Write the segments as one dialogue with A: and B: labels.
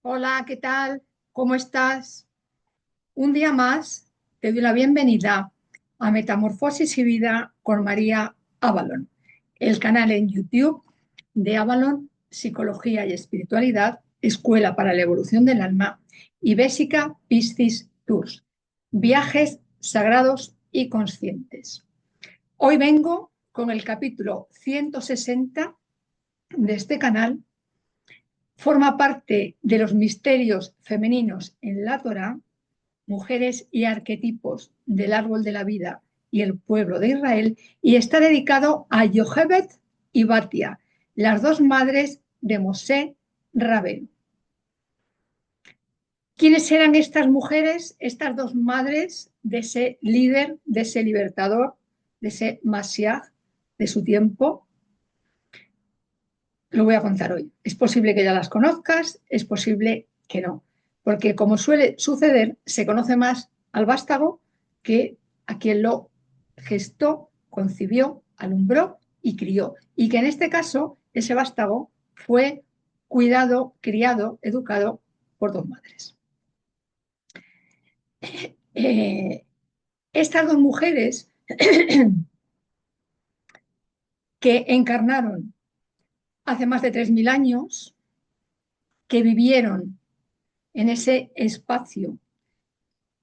A: Hola, ¿qué tal? ¿Cómo estás? Un día más te doy la bienvenida a Metamorfosis y Vida con María Avalon, el canal en YouTube de Avalon Psicología y Espiritualidad, Escuela para la Evolución del Alma y Bessica Piscis Tours, viajes sagrados y conscientes. Hoy vengo con el capítulo 160 de este canal. Forma parte de los misterios femeninos en la Torá, mujeres y arquetipos del árbol de la vida y el pueblo de Israel, y está dedicado a Yochebed y Batia, las dos madres de Mosé Rabén. ¿Quiénes eran estas mujeres, estas dos madres de ese líder, de ese libertador, de ese Mashiach de su tiempo? Lo voy a contar hoy. Es posible que ya las conozcas, es posible que no, porque como suele suceder, se conoce más al vástago que a quien lo gestó, concibió, alumbró y crió. Y que en este caso ese vástago fue cuidado, criado, educado por dos madres. Eh, Estas dos mujeres que encarnaron hace más de 3.000 años, que vivieron en ese espacio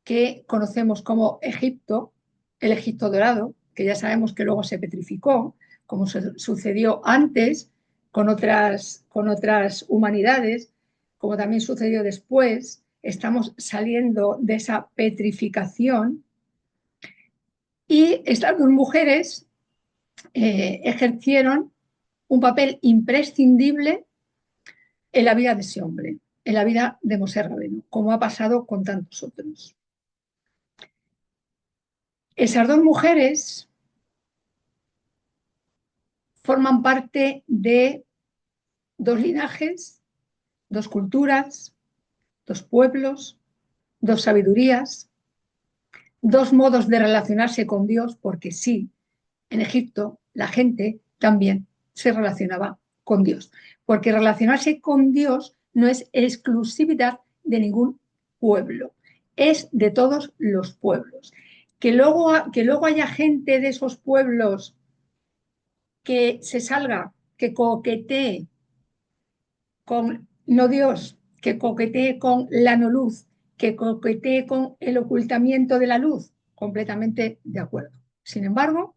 A: que conocemos como Egipto, el Egipto dorado, que ya sabemos que luego se petrificó, como sucedió antes con otras humanidades, como también sucedió después. Estamos saliendo de esa petrificación y estas dos mujeres ejercieron un papel imprescindible en la vida de ese hombre, en la vida de Mosé Rabeno, como ha pasado con tantos otros. Esas dos mujeres forman parte de dos linajes, dos culturas, dos pueblos, dos sabidurías, dos modos de relacionarse con Dios, porque sí, en Egipto la gente también se relacionaba con Dios, porque relacionarse con Dios no es exclusividad de ningún pueblo, es de todos los pueblos. Que luego haya gente de esos pueblos que se salga, que coquetee con no Dios, que coquetee con la no luz, que coquetee con el ocultamiento de la luz, completamente de acuerdo. Sin embargo,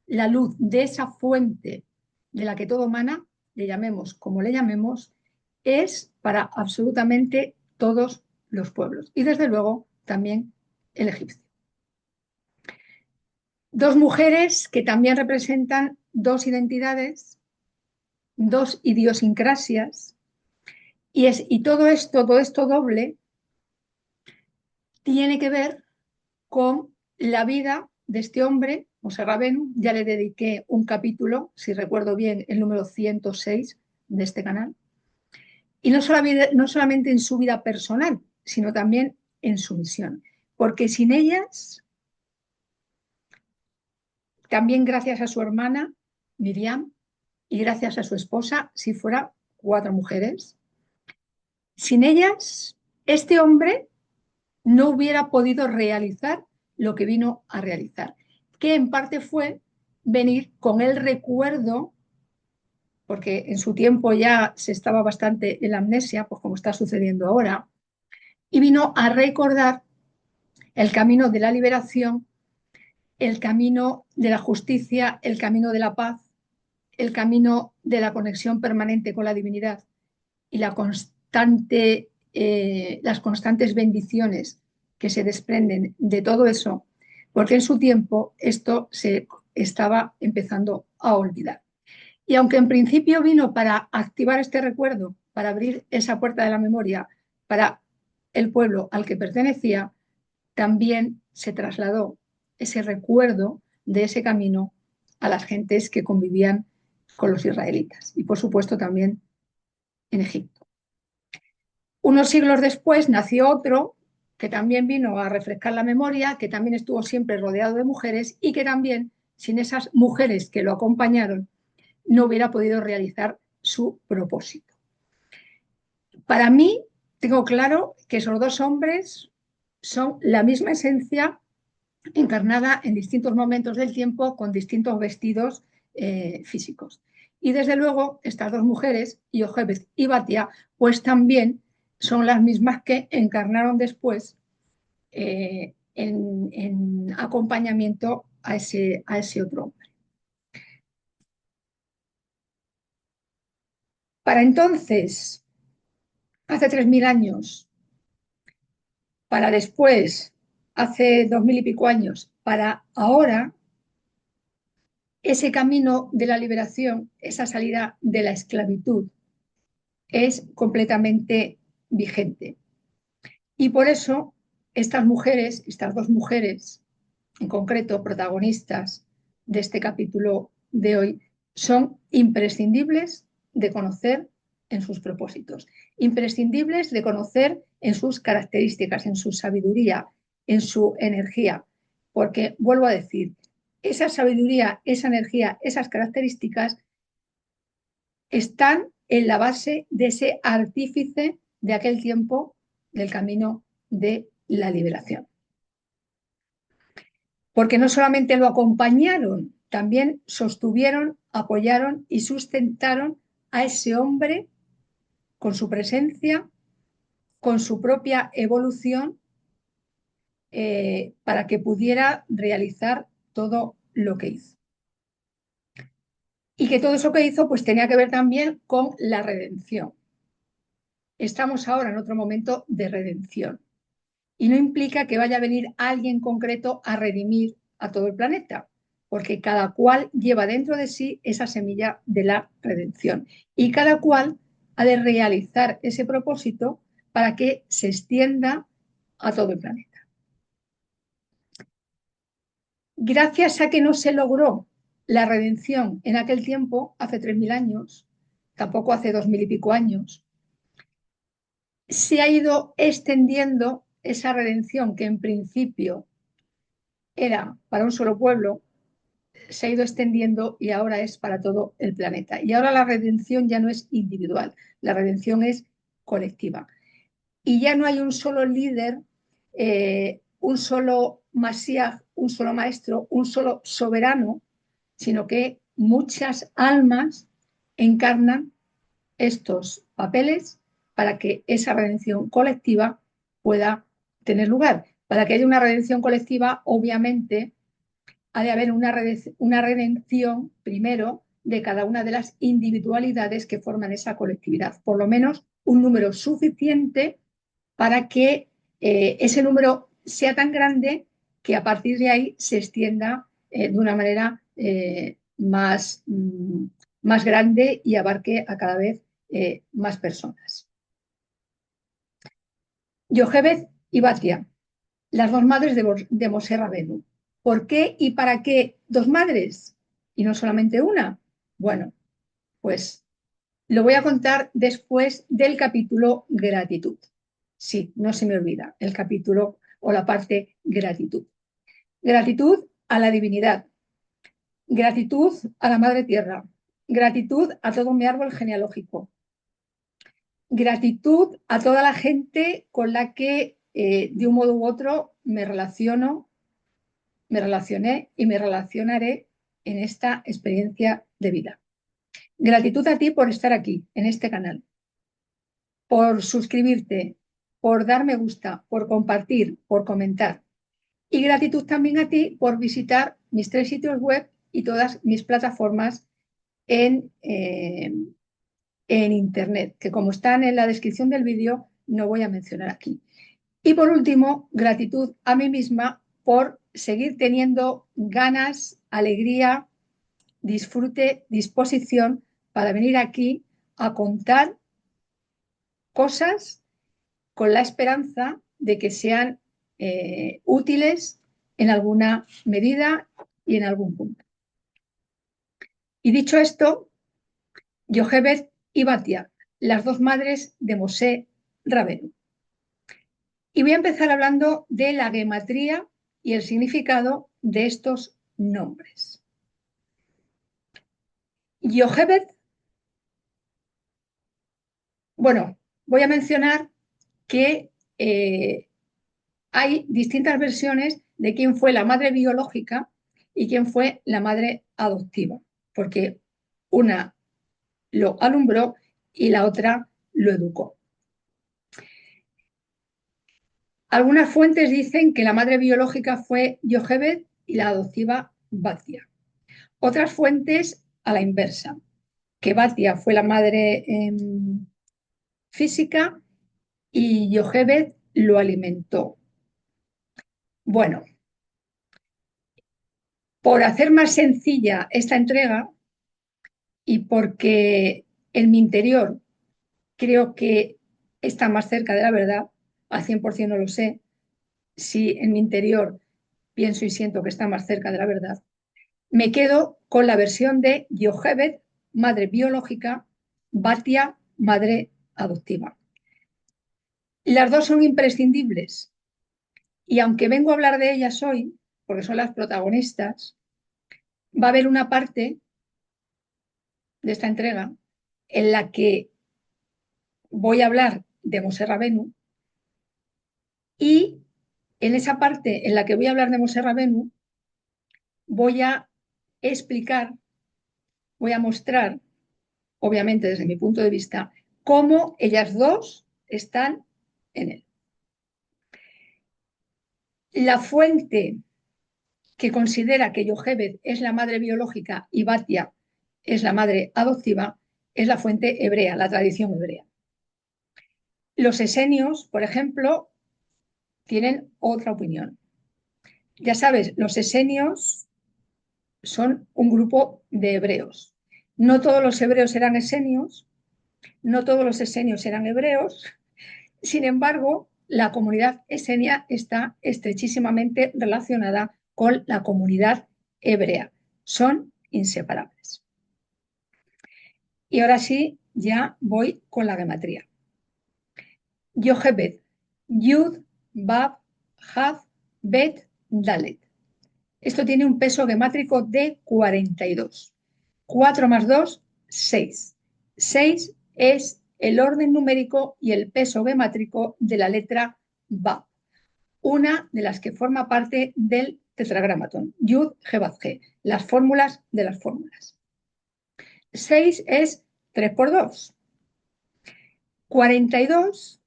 A: la luz de esa fuente de la que todo emana, le llamemos como le llamemos, es para absolutamente todos los pueblos y desde luego también el egipcio. Dos mujeres que también representan dos identidades, dos idiosincrasias, y todo esto doble, tiene que ver con la vida de este hombre, Moshe Rabenu. Ya le dediqué un capítulo, si recuerdo bien, el número 106 de este canal. Y no solamente en su vida personal, sino también en su misión. Porque sin ellas, también gracias a su hermana, Miriam, y gracias a su esposa, si fuera 4 mujeres, sin ellas, este hombre no hubiera podido realizar lo que vino a realizar, que en parte fue venir con el recuerdo, porque en su tiempo ya se estaba bastante en la amnesia, pues como está sucediendo ahora, y vino a recordar el camino de la liberación, el camino de la justicia, el camino de la paz, el camino de la conexión permanente con la divinidad y las constantes bendiciones que se desprenden de todo eso, porque en su tiempo esto se estaba empezando a olvidar. Y aunque en principio vino para activar este recuerdo, para abrir esa puerta de la memoria para el pueblo al que pertenecía, también se trasladó ese recuerdo de ese camino a las gentes que convivían con los israelitas y por supuesto también en Egipto. Unos siglos después nació otro que también vino a refrescar la memoria, que también estuvo siempre rodeado de mujeres y que también, sin esas mujeres que lo acompañaron, no hubiera podido realizar su propósito. Para mí, tengo claro que esos dos hombres son la misma esencia encarnada en distintos momentos del tiempo con distintos vestidos físicos. Y desde luego, estas dos mujeres, Yochebed y Batia, pues también son las mismas que encarnaron después en acompañamiento a ese otro hombre. Para entonces, hace 3000 años, para después, hace 2000 y pico años, para ahora, ese camino de la liberación, esa salida de la esclavitud, es completamente vigente. Y por eso estas mujeres, estas dos mujeres, en concreto protagonistas de este capítulo de hoy, son imprescindibles de conocer en sus propósitos, imprescindibles de conocer en sus características, en su sabiduría, en su energía, porque vuelvo a decir, esa sabiduría, esa energía, esas características están en la base de ese artífice de aquel tiempo del camino de la liberación. Porque no solamente lo acompañaron, también sostuvieron, apoyaron y sustentaron a ese hombre con su presencia, con su propia evolución, para que pudiera realizar todo lo que hizo. Y que todo eso que hizo pues tenía que ver también con la redención. Estamos ahora en otro momento de redención. Y no implica que vaya a venir alguien concreto a redimir a todo el planeta, porque cada cual lleva dentro de sí esa semilla de la redención. Y cada cual ha de realizar ese propósito para que se extienda a todo el planeta. Gracias a que no se logró la redención en aquel tiempo, hace 3000 años, tampoco hace 2000 y pico años, se ha ido extendiendo esa redención que en principio era para un solo pueblo, se ha ido extendiendo y ahora es para todo el planeta. Y ahora la redención ya no es individual, la redención es colectiva. Y ya no hay un solo líder, un solo Mashiach, un solo maestro, un solo soberano, sino que muchas almas encarnan estos papeles para que esa redención colectiva pueda tener lugar. Para que haya una redención colectiva, obviamente, ha de haber una redención primero de cada una de las individualidades que forman esa colectividad, por lo menos un número suficiente para que ese número sea tan grande que a partir de ahí se extienda de una manera más grande y abarque a cada vez más personas. Yochebed y Batia, las dos madres de Moshe Rabenu. ¿Por qué y para qué dos madres? Y no solamente una. Bueno, pues lo voy a contar después del capítulo gratitud. Sí, no se me olvida el capítulo o la parte gratitud. Gratitud a la divinidad, gratitud a la madre tierra, gratitud a todo mi árbol genealógico, gratitud a toda la gente con la que de un modo u otro me relacioné y me relacionaré en esta experiencia de vida. Gratitud a ti por estar aquí, en este canal, por suscribirte, por dar me gusta, por compartir, por comentar. Y gratitud también a ti por visitar mis 3 sitios web y todas mis plataformas en Internet, que como están en la descripción del vídeo, no voy a mencionar aquí. Y por último, gratitud a mí misma por seguir teniendo ganas, alegría, disfrute, disposición para venir aquí a contar cosas con la esperanza de que sean útiles en alguna medida y en algún punto. Y dicho esto, Yochebed y Batia, las dos madres de Moshe Rabenu. Y voy a empezar hablando de la gematría y el significado de estos nombres. Yochebed, bueno, voy a mencionar que hay distintas versiones de quién fue la madre biológica y quién fue la madre adoptiva, porque una lo alumbró y la otra lo educó. Algunas fuentes dicen que la madre biológica fue Yochebed y la adoptiva Batia. Otras fuentes a la inversa, que Batia fue la madre física y Yochebed lo alimentó. Bueno, por hacer más sencilla esta entrega y porque en mi interior creo que está más cerca de la verdad, al 100% no lo sé, si en mi interior pienso y siento que está más cerca de la verdad, me quedo con la versión de Yochebed, madre biológica, Batia, madre adoptiva. Las dos son imprescindibles y aunque vengo a hablar de ellas hoy, porque son las protagonistas, va a haber una parte de esta entrega en la que voy a hablar de Moshe Rabenu y en esa parte en la que voy a hablar de Moshe Rabenu voy a explicar, voy a mostrar, obviamente desde mi punto de vista, cómo ellas dos están en él. La fuente que considera que Yochebed es la madre biológica y Batia es la madre adoptiva es la fuente hebrea, la tradición hebrea. Los esenios, por ejemplo, tienen otra opinión. Ya sabes, los esenios son un grupo de hebreos. No todos los hebreos eran esenios, no todos los esenios eran hebreos. Sin embargo, la comunidad esenia está estrechísimamente relacionada con la comunidad hebrea. Son inseparables. Y ahora sí, ya voy con la gematría. Yochebed, Yud, Bab, Haf, Bet, Dalet. Esto tiene un peso gemátrico de 42. 4 más 2, 6. 6 es el orden numérico y el peso gemátrico de la letra Bab, una de las que forma parte del tetragramatón, Yud, He, Vav, He, las fórmulas de las fórmulas. 6 es 3 por 2. 42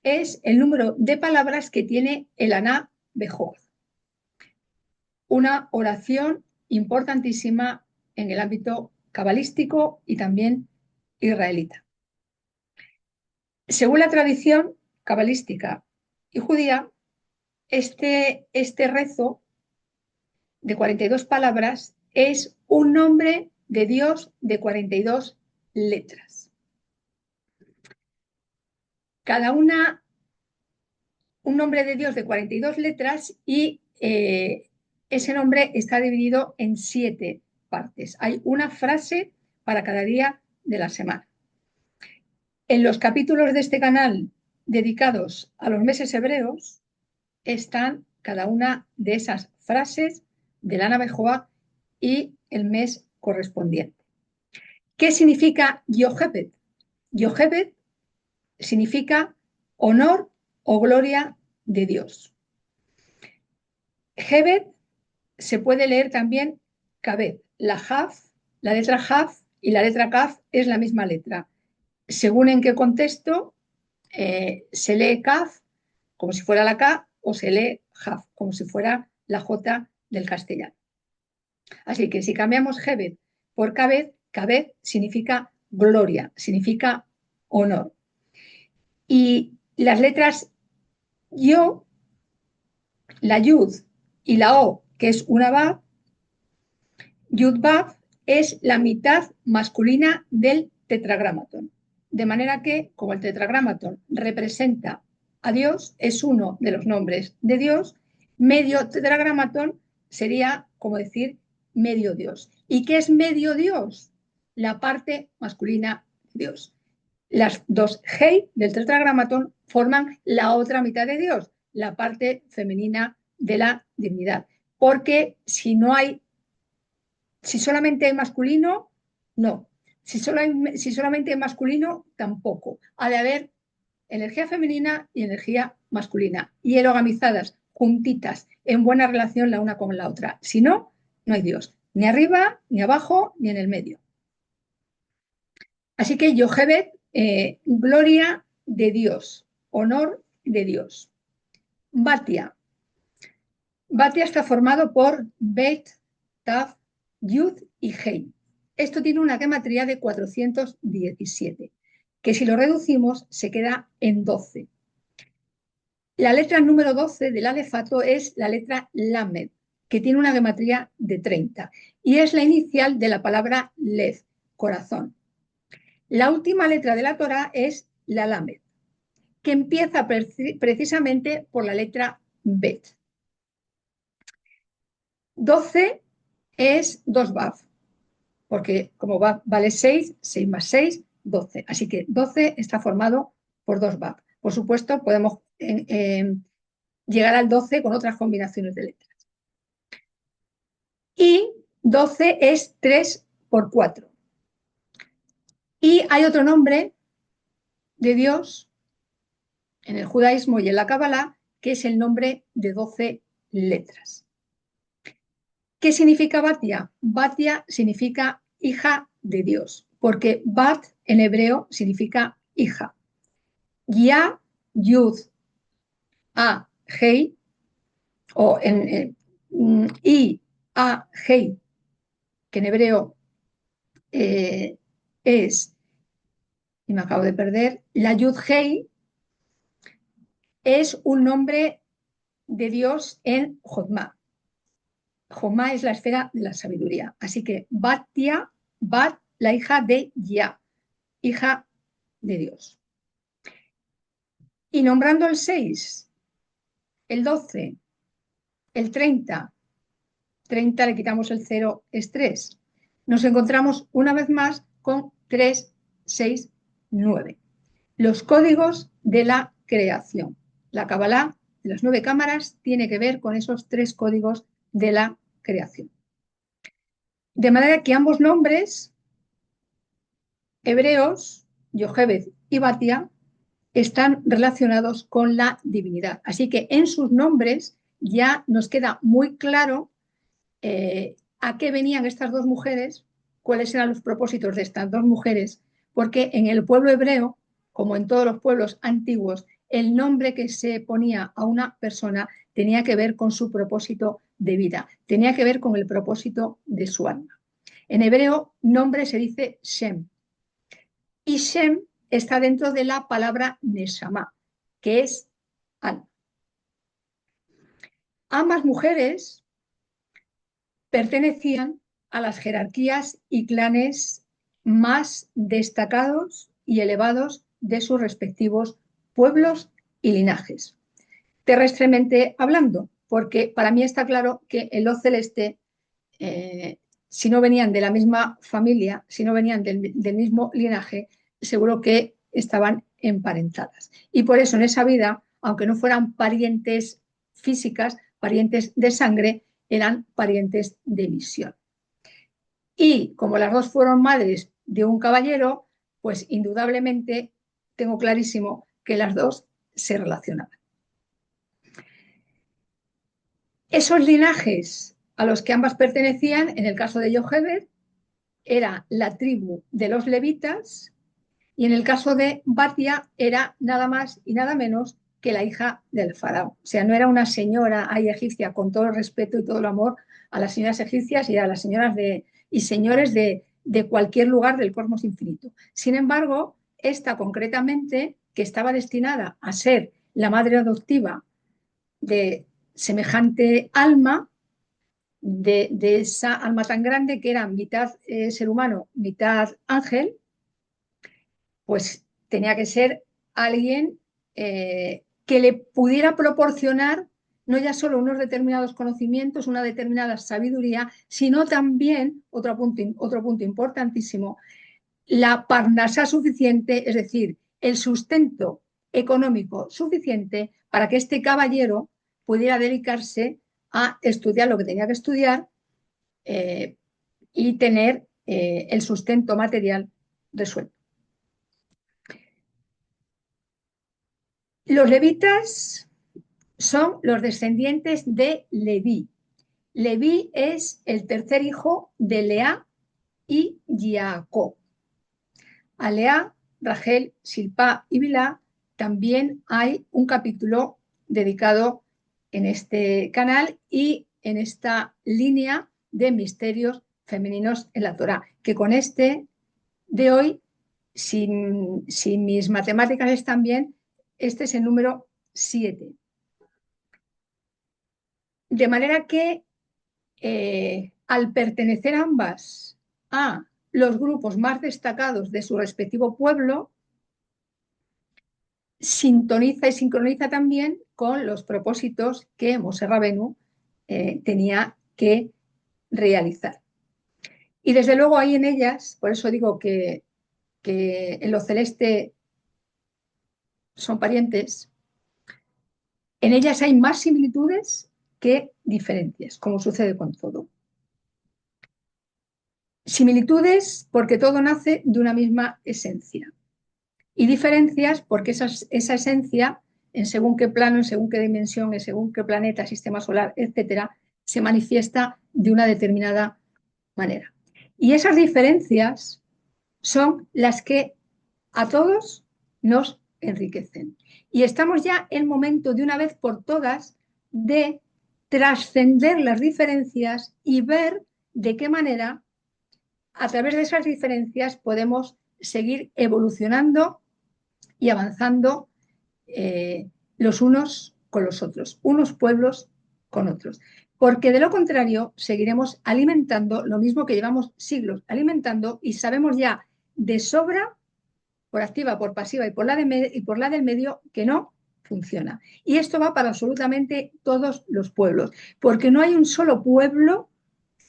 A: es el número de palabras que tiene el Aná Bejor, una oración importantísima en el ámbito cabalístico y también israelita. Según la tradición cabalística y judía, este rezo de 42 palabras es un nombre de Dios de 42 letras. Cada una, un nombre de Dios de 42 letras y ese nombre está dividido en 7 partes. Hay una frase para cada día de la semana. En los capítulos de este canal dedicados a los meses hebreos están cada una de esas frases del Ana Bejoa y el mes correspondiente. ¿Qué significa Yochebed? Yochebed significa honor o gloria de Dios. Hebed se puede leer también Kabed. La letra Haf y la letra Kaf es la misma letra. Según en qué contexto, se lee Kaf como si fuera la K o se lee Haf como si fuera la J del castellano. Así que si cambiamos Hebed por Kabed, Kabed significa gloria, significa honor. Y las letras Yo, la Yud y la O, que es una Vav, Yud Vav es la mitad masculina del tetragramatón. De manera que, como el tetragramatón representa a Dios, es uno de los nombres de Dios, medio tetragramatón sería como decir medio Dios. ¿Y qué es medio Dios? La parte masculina de Dios. Las dos Hei del tetragramatón forman la otra mitad de Dios, la parte femenina de la divinidad. Porque si solamente hay masculino, no. Si solamente hay masculino, tampoco. Ha de haber energía femenina y energía masculina, y erogamizadas, juntitas, en buena relación la una con la otra. Si no, no hay Dios, ni arriba, ni abajo, ni en el medio. Así que Yochebed, gloria de Dios, honor de Dios. Batia. Batia está formado por Bet, Tav, Yud y Hei. Esto tiene una gematría de 417, que si lo reducimos se queda en 12. La letra número 12 del alefato es la letra Lamed, que tiene una gematría de 30 y es la inicial de la palabra Lev, corazón. La última letra de la Torá es la Lamed, que empieza precisamente por la letra Bet. 12 es 2 Vav, porque como Vav vale 6, 6 más 6, 12. Así que 12 está formado por 2 Vav. Por supuesto, podemos llegar al 12 con otras combinaciones de letras. Y 12 es 3 por 4. Y hay otro nombre de Dios en el judaísmo y en la Kabbalah, que es el nombre de 12 letras. ¿Qué significa Batia? Batia significa hija de Dios, porque Bat en hebreo significa hija. Ya, Yud, A, Hei, o I, A, Hei, que en hebreo es, y me acabo de perder, la Yud Hei es un nombre de Dios en Jodma. Jodma es la esfera de la sabiduría. Así que Batia, Bat, la hija de Ya, hija de Dios. Y nombrando el 6, el 12, el 30, 30 le quitamos el 0, es 3. Nos encontramos una vez más con 3, 6, 9. Los códigos de la creación. La Kabbalah de las 9 cámaras tiene que ver con esos 3 códigos de la creación. De manera que ambos nombres, hebreos, Yochebed y Batia, están relacionados con la divinidad. Así que en sus nombres ya nos queda muy claro a qué venían estas dos mujeres, cuáles eran los propósitos de estas dos mujeres, porque en el pueblo hebreo, como en todos los pueblos antiguos, el nombre que se ponía a una persona tenía que ver con su propósito de vida, tenía que ver con el propósito de su alma. En hebreo, nombre se dice Shem, y Shem está dentro de la palabra Neshama, que es alma. Ambas mujeres pertenecían a las jerarquías y clanes más destacados y elevados de sus respectivos pueblos y linajes. Terrestremente hablando, porque para mí está claro que en lo celeste, si no venían de la misma familia, si no venían del mismo linaje, seguro que estaban emparentadas. Y por eso en esa vida, aunque no fueran parientes físicas, parientes de sangre, eran parientes de misión. Y como las dos fueron madres de un caballero, pues indudablemente tengo clarísimo que las dos se relacionaban. Esos linajes a los que ambas pertenecían, en el caso de Yochebed, era la tribu de los levitas y en el caso de Batia era nada más y nada menos que la hija del faraón. O sea, no era una señora ahí egipcia, con todo el respeto y todo el amor a las señoras egipcias y a las señoras y señores de cualquier lugar del cosmos infinito. Sin embargo, esta concretamente, que estaba destinada a ser la madre adoptiva de semejante alma, de esa alma tan grande que era mitad ser humano, mitad ángel, pues tenía que ser alguien que le pudiera proporcionar no ya solo unos determinados conocimientos, una determinada sabiduría, sino también, otro punto importantísimo, la parnasá suficiente, es decir, el sustento económico suficiente para que este caballero pudiera dedicarse a estudiar lo que tenía que estudiar y tener el sustento material resuelto. Los levitas son los descendientes de Leví. Leví es el tercer hijo de Lea y Jacob. A Lea, Rachel, Silpá y Bilá también hay un capítulo dedicado en este canal y en esta línea de misterios femeninos en la Torá, que con este de hoy, si mis matemáticas están bien, este es el número 7. De manera que al pertenecer ambas a los grupos más destacados de su respectivo pueblo, sintoniza y sincroniza también con los propósitos que Moshe Rabenu tenía que realizar. Y desde luego hay en ellas, por eso digo que en lo celeste son parientes, en ellas hay más similitudes que diferencias, como sucede con todo. Similitudes porque todo nace de una misma esencia. Y diferencias porque esa esencia, en según qué plano, en según qué dimensión, en según qué planeta, sistema solar, etcétera, se manifiesta de una determinada manera. Y esas diferencias son las que a todos nos enriquecen. Y estamos ya en el momento de una vez por todas de trascender las diferencias y ver de qué manera a través de esas diferencias podemos seguir evolucionando y avanzando los unos con los otros, unos pueblos con otros. Porque de lo contrario seguiremos alimentando lo mismo que llevamos siglos alimentando y sabemos ya de sobra, por activa, por pasiva y por la del medio, que no funciona. Y esto va para absolutamente todos los pueblos, porque no hay un solo pueblo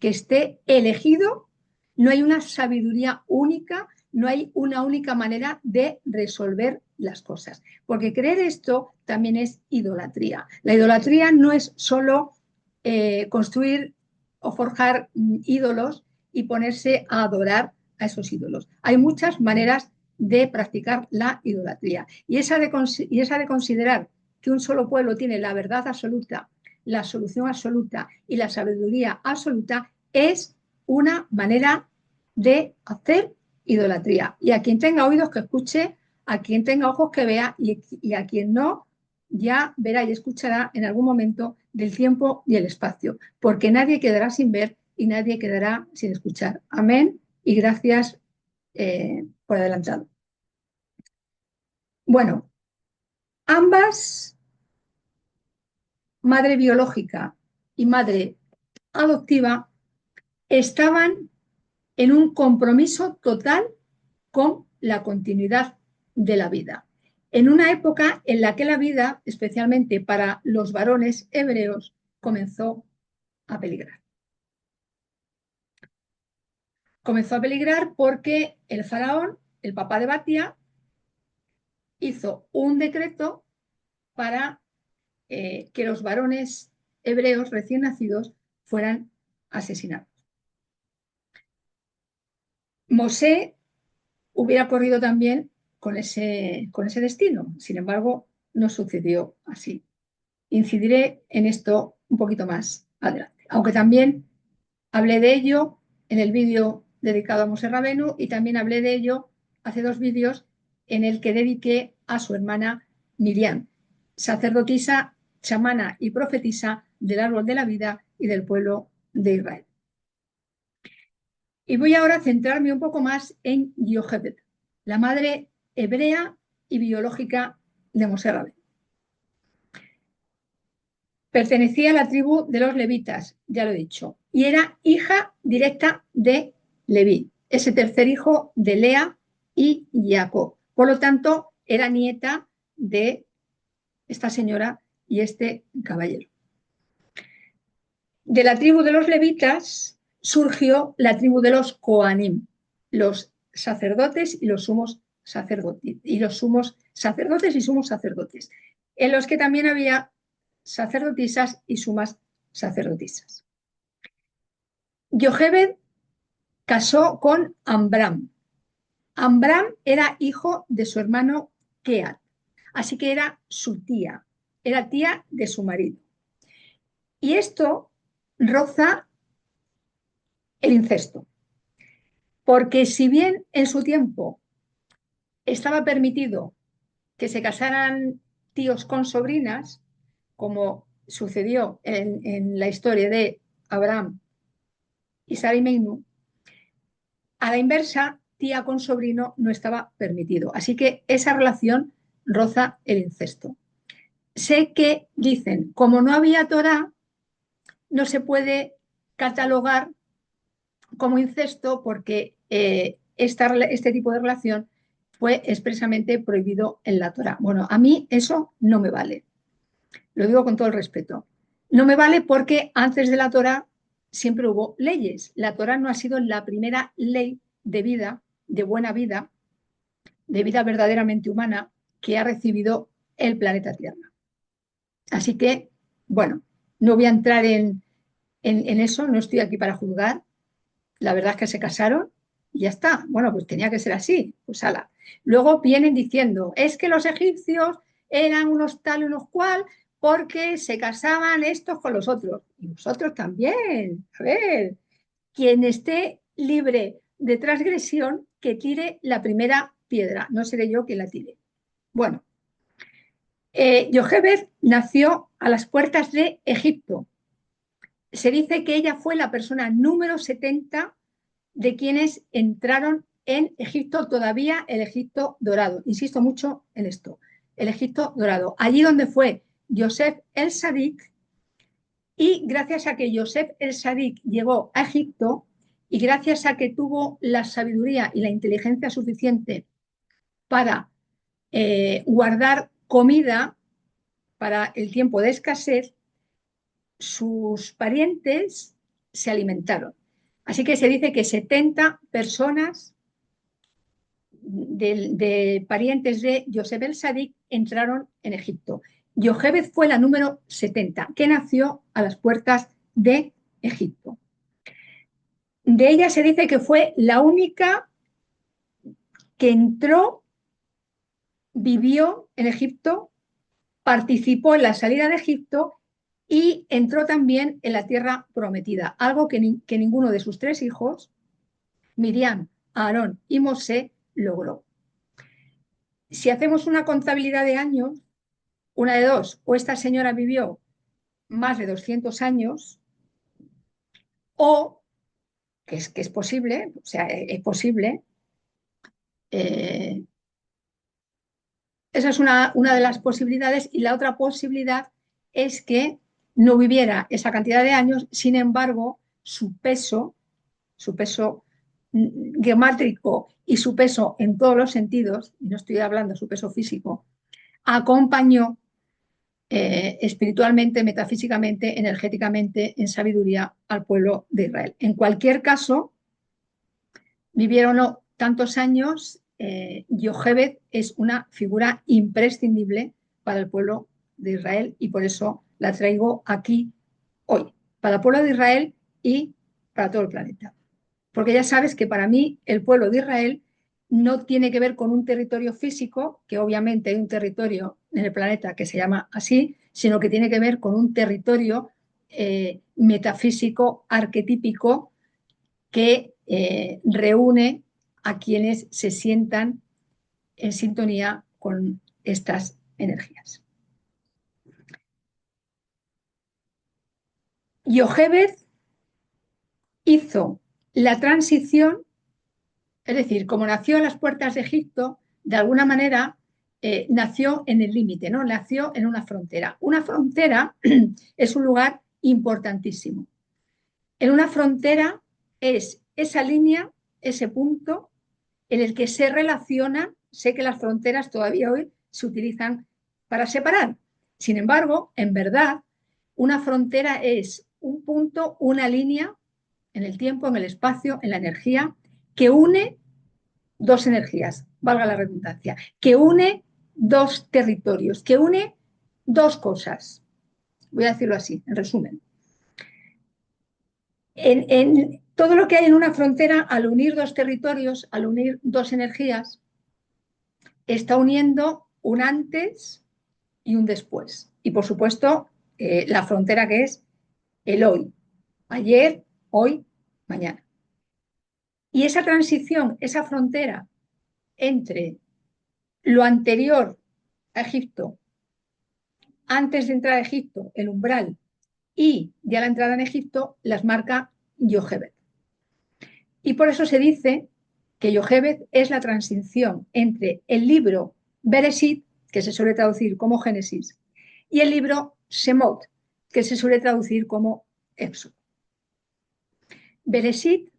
A: que esté elegido, no hay una sabiduría única, no hay una única manera de resolver las cosas. Porque creer esto también es idolatría. La idolatría no es solo construir o forjar ídolos y ponerse a adorar a esos ídolos. Hay muchas maneras de practicar la idolatría. Y esa de considerar que un solo pueblo tiene la verdad absoluta, la solución absoluta y la sabiduría absoluta es una manera de hacer idolatría. Y a quien tenga oídos que escuche, a quien tenga ojos que vea y a quien no, ya verá y escuchará en algún momento del tiempo y el espacio, porque nadie quedará sin ver y nadie quedará sin escuchar. Amén y gracias por adelantado. Bueno, ambas, madre biológica y madre adoptiva, estaban en un compromiso total con la continuidad de la vida. En una época en la que la vida, especialmente para los varones hebreos, comenzó a peligrar. Comenzó a peligrar porque el faraón, el papá de Batia, hizo un decreto para que los varones hebreos recién nacidos fueran asesinados. Mosé hubiera corrido también con ese destino, sin embargo, no sucedió así. Incidiré en esto un poquito más adelante, aunque también hablé de ello en el vídeo dedicado a Moshe Rabenu y también hablé de ello hace 2 vídeos en el que dediqué a su hermana Miriam, sacerdotisa, chamana y profetisa del árbol de la vida y del pueblo de Israel. Y voy ahora a centrarme un poco más en Yochebed, la madre hebrea y biológica de Moshe Rabenu. Pertenecía a la tribu de los levitas, ya lo he dicho, y era hija directa de Leví, ese tercer hijo de Lea y Jacob. Por lo tanto, era nieta de esta señora y este caballero. De la tribu de los levitas surgió la tribu de los Coanim, los sacerdotes y los sumos sacerdotes, sumos sacerdotes, en los que también había sacerdotisas y sumas sacerdotisas. Yochebed casó con Amram. Amram era hijo de su hermano Keat. Así que era su tía, era tía de su marido. Y esto roza el incesto, porque si bien en su tiempo estaba permitido que se casaran tíos con sobrinas, como sucedió en la historia de Abraham y Sara y Meinu, a la inversa, tía con sobrino no estaba permitido. Así que esa relación roza el incesto. Sé que dicen, como no había Torá, no se puede catalogar como incesto porque este tipo de relación fue expresamente prohibido en la Torá. Bueno, a mí eso no me vale. Lo digo con todo el respeto. No me vale porque antes de la Torá siempre hubo leyes. La Torá no ha sido la primera ley de vida, de buena vida, de vida verdaderamente humana que ha recibido el planeta Tierra. Así que, bueno, no voy a entrar en eso, no estoy aquí para juzgar. La verdad es que se casaron y ya está. Bueno, pues tenía que ser así. Pues ala. Luego vienen diciendo, es que los egipcios eran unos tal y unos cual porque se casaban estos con los otros. Y nosotros también. A ver, quien esté libre de transgresión, que tire la primera piedra. No seré yo quien la tire. Bueno, Yochebed nació a las puertas de Egipto. Se dice que ella fue la persona número 70 de quienes entraron en Egipto, todavía el Egipto dorado. Insisto mucho en esto, el Egipto dorado. Allí donde fue Yosef el Sadik, y gracias a que Yosef el Sadik llegó a Egipto y gracias a que tuvo la sabiduría y la inteligencia suficiente para guardar comida para el tiempo de escasez, sus parientes se alimentaron. Así que se dice que 70 personas de parientes de Yosef el Sadik entraron en Egipto. Yochebed fue la número 70, que nació a las puertas de Egipto. De ella se dice que fue la única que entró, vivió en Egipto, participó en la salida de Egipto y entró también en la tierra prometida, algo que ninguno de sus tres hijos, Miriam, Aarón y Mosé, logró. Si hacemos una contabilidad de años, una de dos, o esta señora vivió más de 200 años, o, que es posible, o sea, es posible, eh, esa es una de las posibilidades, y la otra posibilidad es que no viviera esa cantidad de años, sin embargo, su peso geométrico y su peso en todos los sentidos, y no estoy hablando de su peso físico, acompañó espiritualmente, metafísicamente, energéticamente, en sabiduría al pueblo de Israel. En cualquier caso, vivieron tantos años, Yochebed es una figura imprescindible para el pueblo de Israel y por eso la traigo aquí hoy, para el pueblo de Israel y para todo el planeta. Porque ya sabes que para mí el pueblo de Israel no tiene que ver con un territorio físico, que obviamente hay un territorio en el planeta que se llama así, sino que tiene que ver con un territorio metafísico, arquetípico, que reúne a quienes se sientan en sintonía con estas energías. Yochebed hizo la transición, es decir, como nació a las puertas de Egipto, de alguna manera nació en el límite, ¿no? Nació en una frontera. Una frontera es un lugar importantísimo. En una frontera es esa línea, ese punto en el que se relacionan. Sé que las fronteras todavía hoy se utilizan para separar. Sin embargo, en verdad, una frontera es un punto, una línea en el tiempo, en el espacio, en la energía, que une dos energías, valga la redundancia, que une dos territorios, que une dos cosas. Voy a decirlo así, en resumen. En todo lo que hay en una frontera, al unir dos territorios, al unir dos energías, está uniendo un antes y un después. Y por supuesto, la frontera que es el hoy, ayer, hoy, mañana. Y esa transición, esa frontera entre lo anterior a Egipto, antes de entrar a Egipto, el umbral, y ya la entrada en Egipto, las marca Yohebed. Y por eso se dice que Yohebed es la transición entre el libro Bereshit, que se suele traducir como Génesis, y el libro Shemot, que se suele traducir como Éxodo. Bereshit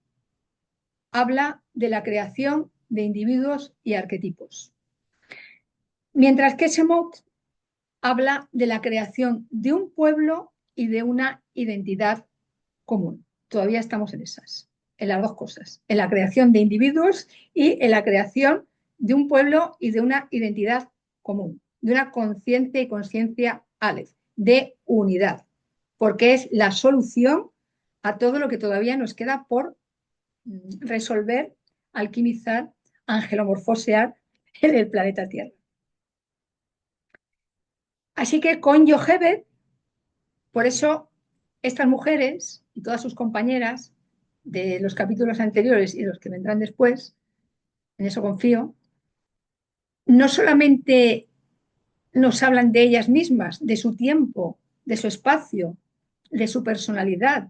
A: habla de la creación de individuos y arquetipos, mientras que Shemot habla de la creación de un pueblo y de una identidad común. Todavía estamos en las dos cosas, en la creación de individuos y en la creación de un pueblo y de una identidad común, de una conciencia y conciencia Aleph, de unidad, porque es la solución a todo lo que todavía nos queda por resolver, alquimizar, angelomorfosear en el planeta Tierra. Así que con Yohebed, por eso estas mujeres y todas sus compañeras de los capítulos anteriores y los que vendrán después, en eso confío, no solamente nos hablan de ellas mismas, de su tiempo, de su espacio, de su personalidad,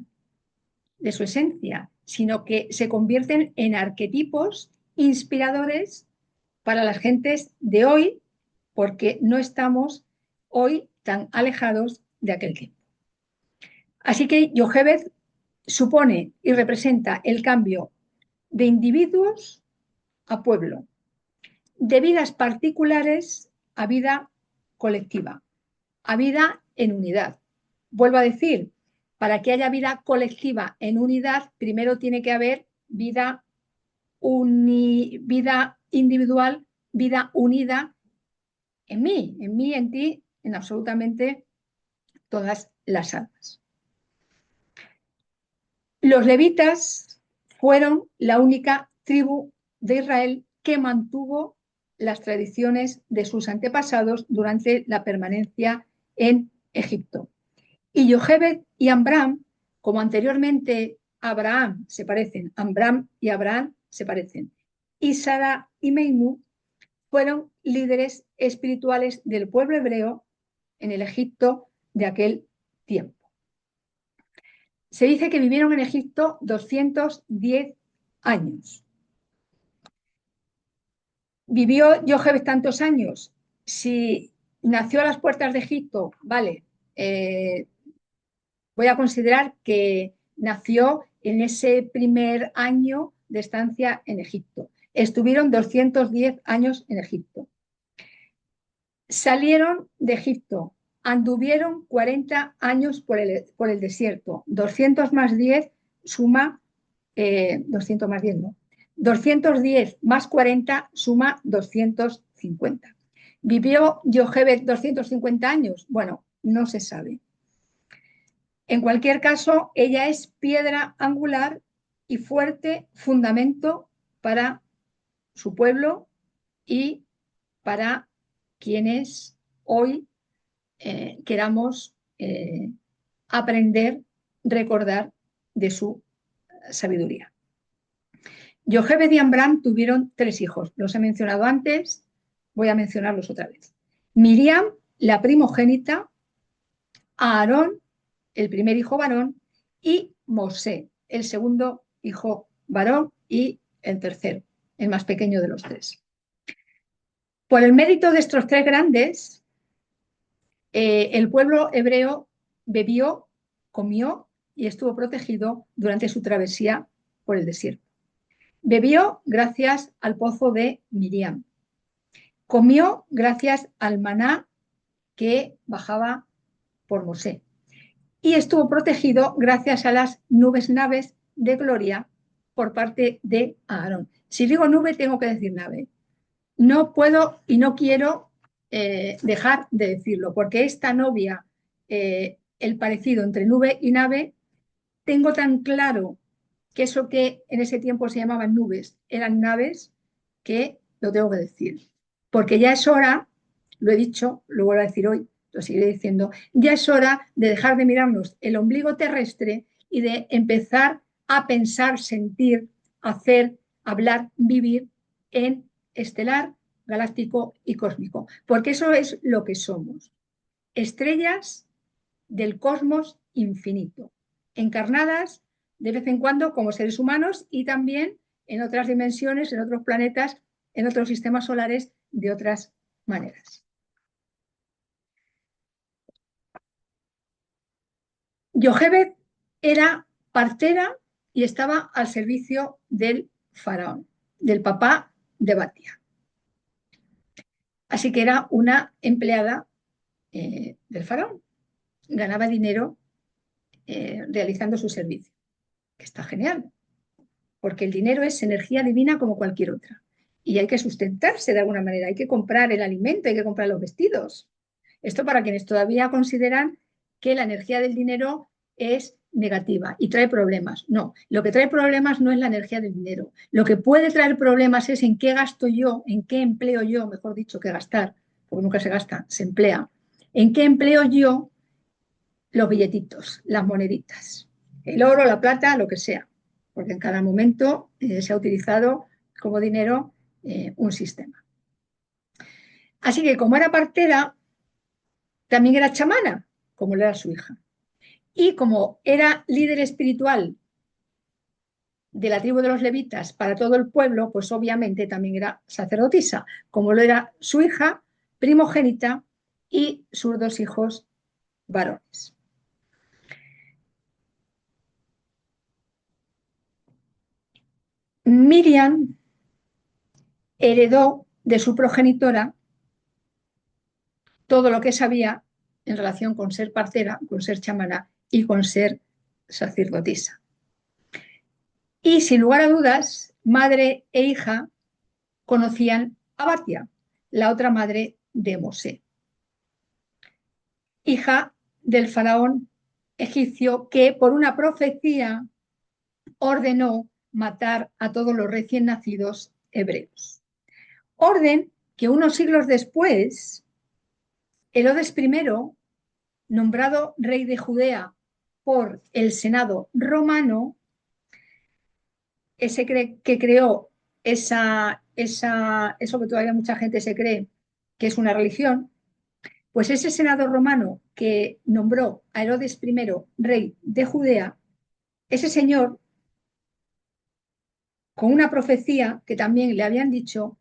A: de su esencia, sino que se convierten en arquetipos inspiradores para las gentes de hoy, porque no estamos hoy tan alejados de aquel tiempo. Así que Yohebed supone y representa el cambio de individuos a pueblo, de vidas particulares a vida colectiva, a vida en unidad. Vuelvo a decir, para que haya vida colectiva en unidad, primero tiene que haber vida individual, vida unida en mí, en ti, en absolutamente todas las almas. Los levitas fueron la única tribu de Israel que mantuvo las tradiciones de sus antepasados durante la permanencia en Egipto. Y Yohebed y Amram, como anteriormente Abraham se parecen, Amram y Abraham se parecen, y Sara y Meimu fueron líderes espirituales del pueblo hebreo en el Egipto de aquel tiempo. Se dice que vivieron en Egipto 210 años. ¿Vivió Yohebed tantos años? Si nació a las puertas de Egipto, vale, voy a considerar que nació en ese primer año de estancia en Egipto. Estuvieron 210 años en Egipto. Salieron de Egipto, anduvieron 40 años por el desierto. 200 más 10 suma, 200 más 10, ¿no? 210 más 40 suma 250. ¿Vivió Yohebed 250 años? Bueno, no se sabe. En cualquier caso, ella es piedra angular y fuerte fundamento para su pueblo y para quienes hoy queramos aprender, recordar de su sabiduría. Yohebed y Amram tuvieron 3 hijos. Los he mencionado antes, voy a mencionarlos otra vez. Miriam, la primogénita, Aarón, el primer hijo varón, y Mosé, el segundo hijo varón y el tercero, el más pequeño de los 3. Por el mérito de estos 3 grandes, el pueblo hebreo bebió, comió y estuvo protegido durante su travesía por el desierto. Bebió gracias al pozo de Miriam. Comió gracias al maná que bajaba por Mosé. Y estuvo protegido gracias a las nubes naves de gloria por parte de Aarón. Si digo nube, tengo que decir nave. No puedo y no quiero dejar de decirlo, porque esta novia, el parecido entre nube y nave, tengo tan claro que eso que en ese tiempo se llamaban nubes eran naves, que lo tengo que decir. Porque ya es hora lo he dicho, lo vuelvo a decir hoy, lo seguiré diciendo, ya es hora de dejar de mirarnos el ombligo terrestre y de empezar a pensar, sentir, hacer, hablar, vivir en estelar, galáctico y cósmico, porque eso es lo que somos, estrellas del cosmos infinito, encarnadas de vez en cuando como seres humanos y también en otras dimensiones, en otros planetas, en otros sistemas solares de otras maneras. Yochebed era partera y estaba al servicio del faraón, del papá de Batia. Así que era una empleada del faraón. Ganaba dinero realizando su servicio, que está genial, porque el dinero es energía divina como cualquier otra. Y hay que sustentarse de alguna manera, hay que comprar el alimento, hay que comprar los vestidos. Esto para quienes todavía consideran que la energía del dinero es negativa y trae problemas. No, lo que trae problemas no es la energía del dinero. Lo que puede traer problemas es en qué gasto yo, en qué empleo yo, mejor dicho, que gastar, porque nunca se gasta, se emplea. ¿En qué empleo yo los billetitos, las moneditas? El oro, la plata, lo que sea, porque en cada momento se ha utilizado como dinero un sistema. Así que como era partera, también era chamana, como lo era su hija. Y como era líder espiritual de la tribu de los levitas para todo el pueblo, pues obviamente también era sacerdotisa, como lo era su hija primogénita y sus dos hijos varones. Miriam heredó de su progenitora todo lo que sabía en relación con ser partera, con ser chamana y con ser sacerdotisa. Y sin lugar a dudas, madre e hija conocían a Batia, la otra madre de Mosé, hija del faraón egipcio que por una profecía ordenó matar a todos los recién nacidos hebreos. Orden que unos siglos después, Herodes I, nombrado rey de Judea por el Senado romano, ese que creó eso que todavía mucha gente se cree que es una religión, pues ese Senado romano que nombró a Herodes I rey de Judea, ese señor, con una profecía que también le habían dicho,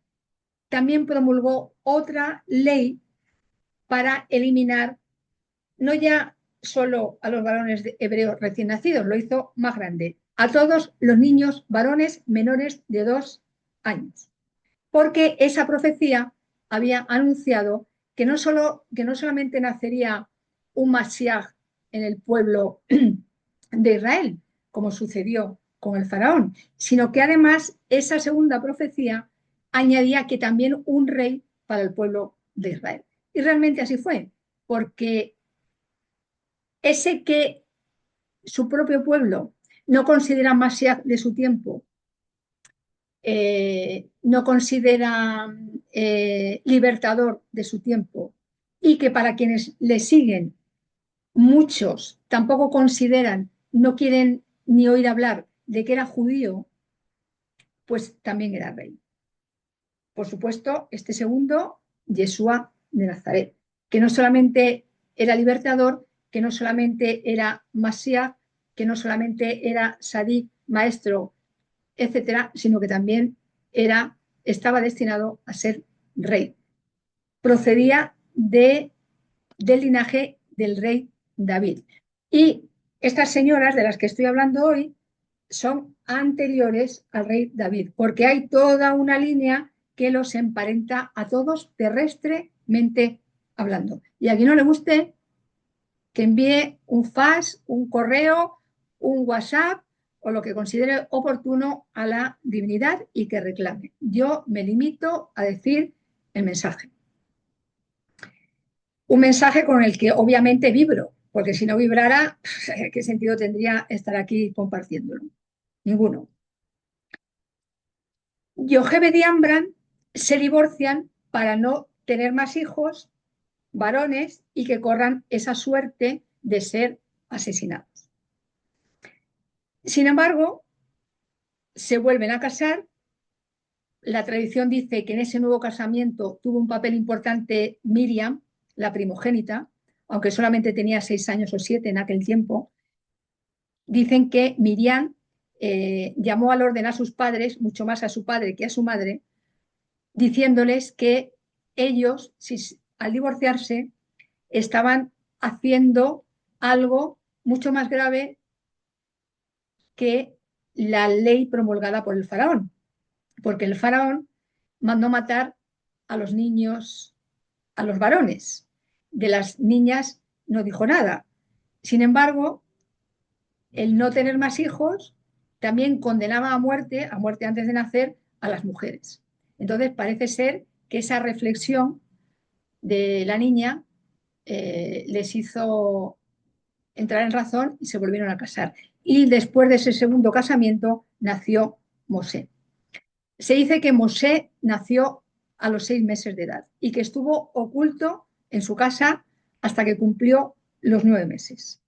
A: también promulgó otra ley para eliminar no ya solo a los varones hebreos recién nacidos, lo hizo más grande, a todos los niños varones menores de 2 años, porque esa profecía había anunciado que no solamente nacería un Mashiach en el pueblo de Israel, como sucedió con el faraón, sino que además esa segunda profecía añadía que también un rey para el pueblo de Israel. Y realmente así fue, porque ese que su propio pueblo no considera Mashiach de su tiempo, no considera libertador de su tiempo y que para quienes le siguen, muchos tampoco consideran, no quieren ni oír hablar de que era judío, pues también era rey. Por supuesto, este segundo, Yeshua de Nazaret, que no solamente era libertador, que no solamente era Mashiach, que no solamente era Sadik, maestro, etcétera, sino que también estaba destinado a ser rey. Procedía del linaje del rey David. Y estas señoras de las que estoy hablando hoy son anteriores al rey David, porque hay toda una línea que los emparenta a todos terrestremente hablando. Y a quien no le guste, que envíe un fax, un correo, un WhatsApp o lo que considere oportuno a la divinidad y que reclame. Yo me limito a decir el mensaje. Un mensaje con el que obviamente vibro, porque si no vibrara, ¿qué sentido tendría estar aquí compartiéndolo? Ninguno. Yochebed y Ambran se divorcian para no tener más hijos varones y que corran esa suerte de ser asesinados. Sin embargo, se vuelven a casar. La tradición dice que en ese nuevo casamiento tuvo un papel importante Miriam, la primogénita, aunque solamente tenía 6 años o 7 en aquel tiempo. Dicen que Miriam llamó al orden a sus padres, mucho más a su padre que a su madre, diciéndoles que ellos, al divorciarse, estaban haciendo algo mucho más grave que la ley promulgada por el faraón, porque el faraón mandó matar a los niños, a los varones. De las niñas no dijo nada. Sin embargo, el no tener más hijos también condenaba a muerte antes de nacer, a las mujeres. Entonces parece ser que esa reflexión de la niña les hizo entrar en razón y se volvieron a casar. Y después de ese segundo casamiento nació Mosé. Se dice que Mosé nació a los 6 meses de edad y que estuvo oculto en su casa hasta que cumplió los 9 meses.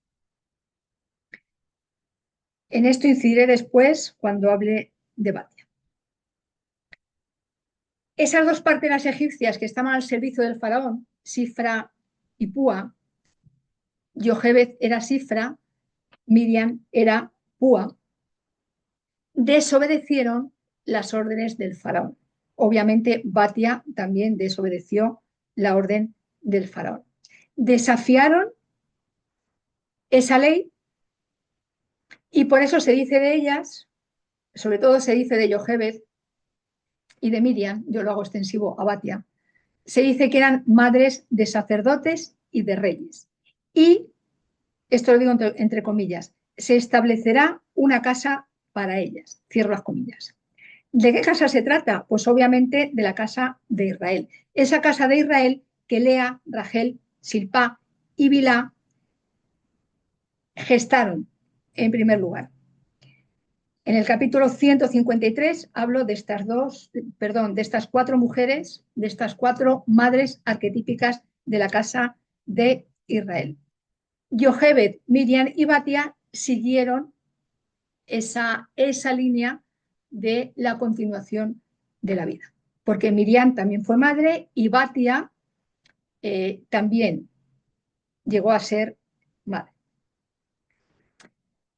A: En esto incidiré después cuando hable de Batia. Esas dos parteras egipcias que estaban al servicio del faraón, Sifra y Púa, Yochebed era Sifra, Miriam era Púa, desobedecieron las órdenes del faraón. Obviamente, Batia también desobedeció la orden del faraón. Desafiaron esa ley y por eso se dice de ellas, sobre todo se dice de Yochebed y de Miriam, yo lo hago extensivo a Batia, se dice que eran madres de sacerdotes y de reyes. Y, esto lo digo entre comillas, se establecerá una casa para ellas, cierro las comillas. ¿De qué casa se trata? Pues obviamente de la casa de Israel. Esa casa de Israel que Lea, Rachel, Silpá y Bilá gestaron en primer lugar. En el capítulo 153 hablo de de estas 4 mujeres, de estas 4 madres arquetípicas de la casa de Israel. Yochebed, Miriam y Batia siguieron esa línea de la continuación de la vida. Porque Miriam también fue madre y Batia también llegó a ser madre.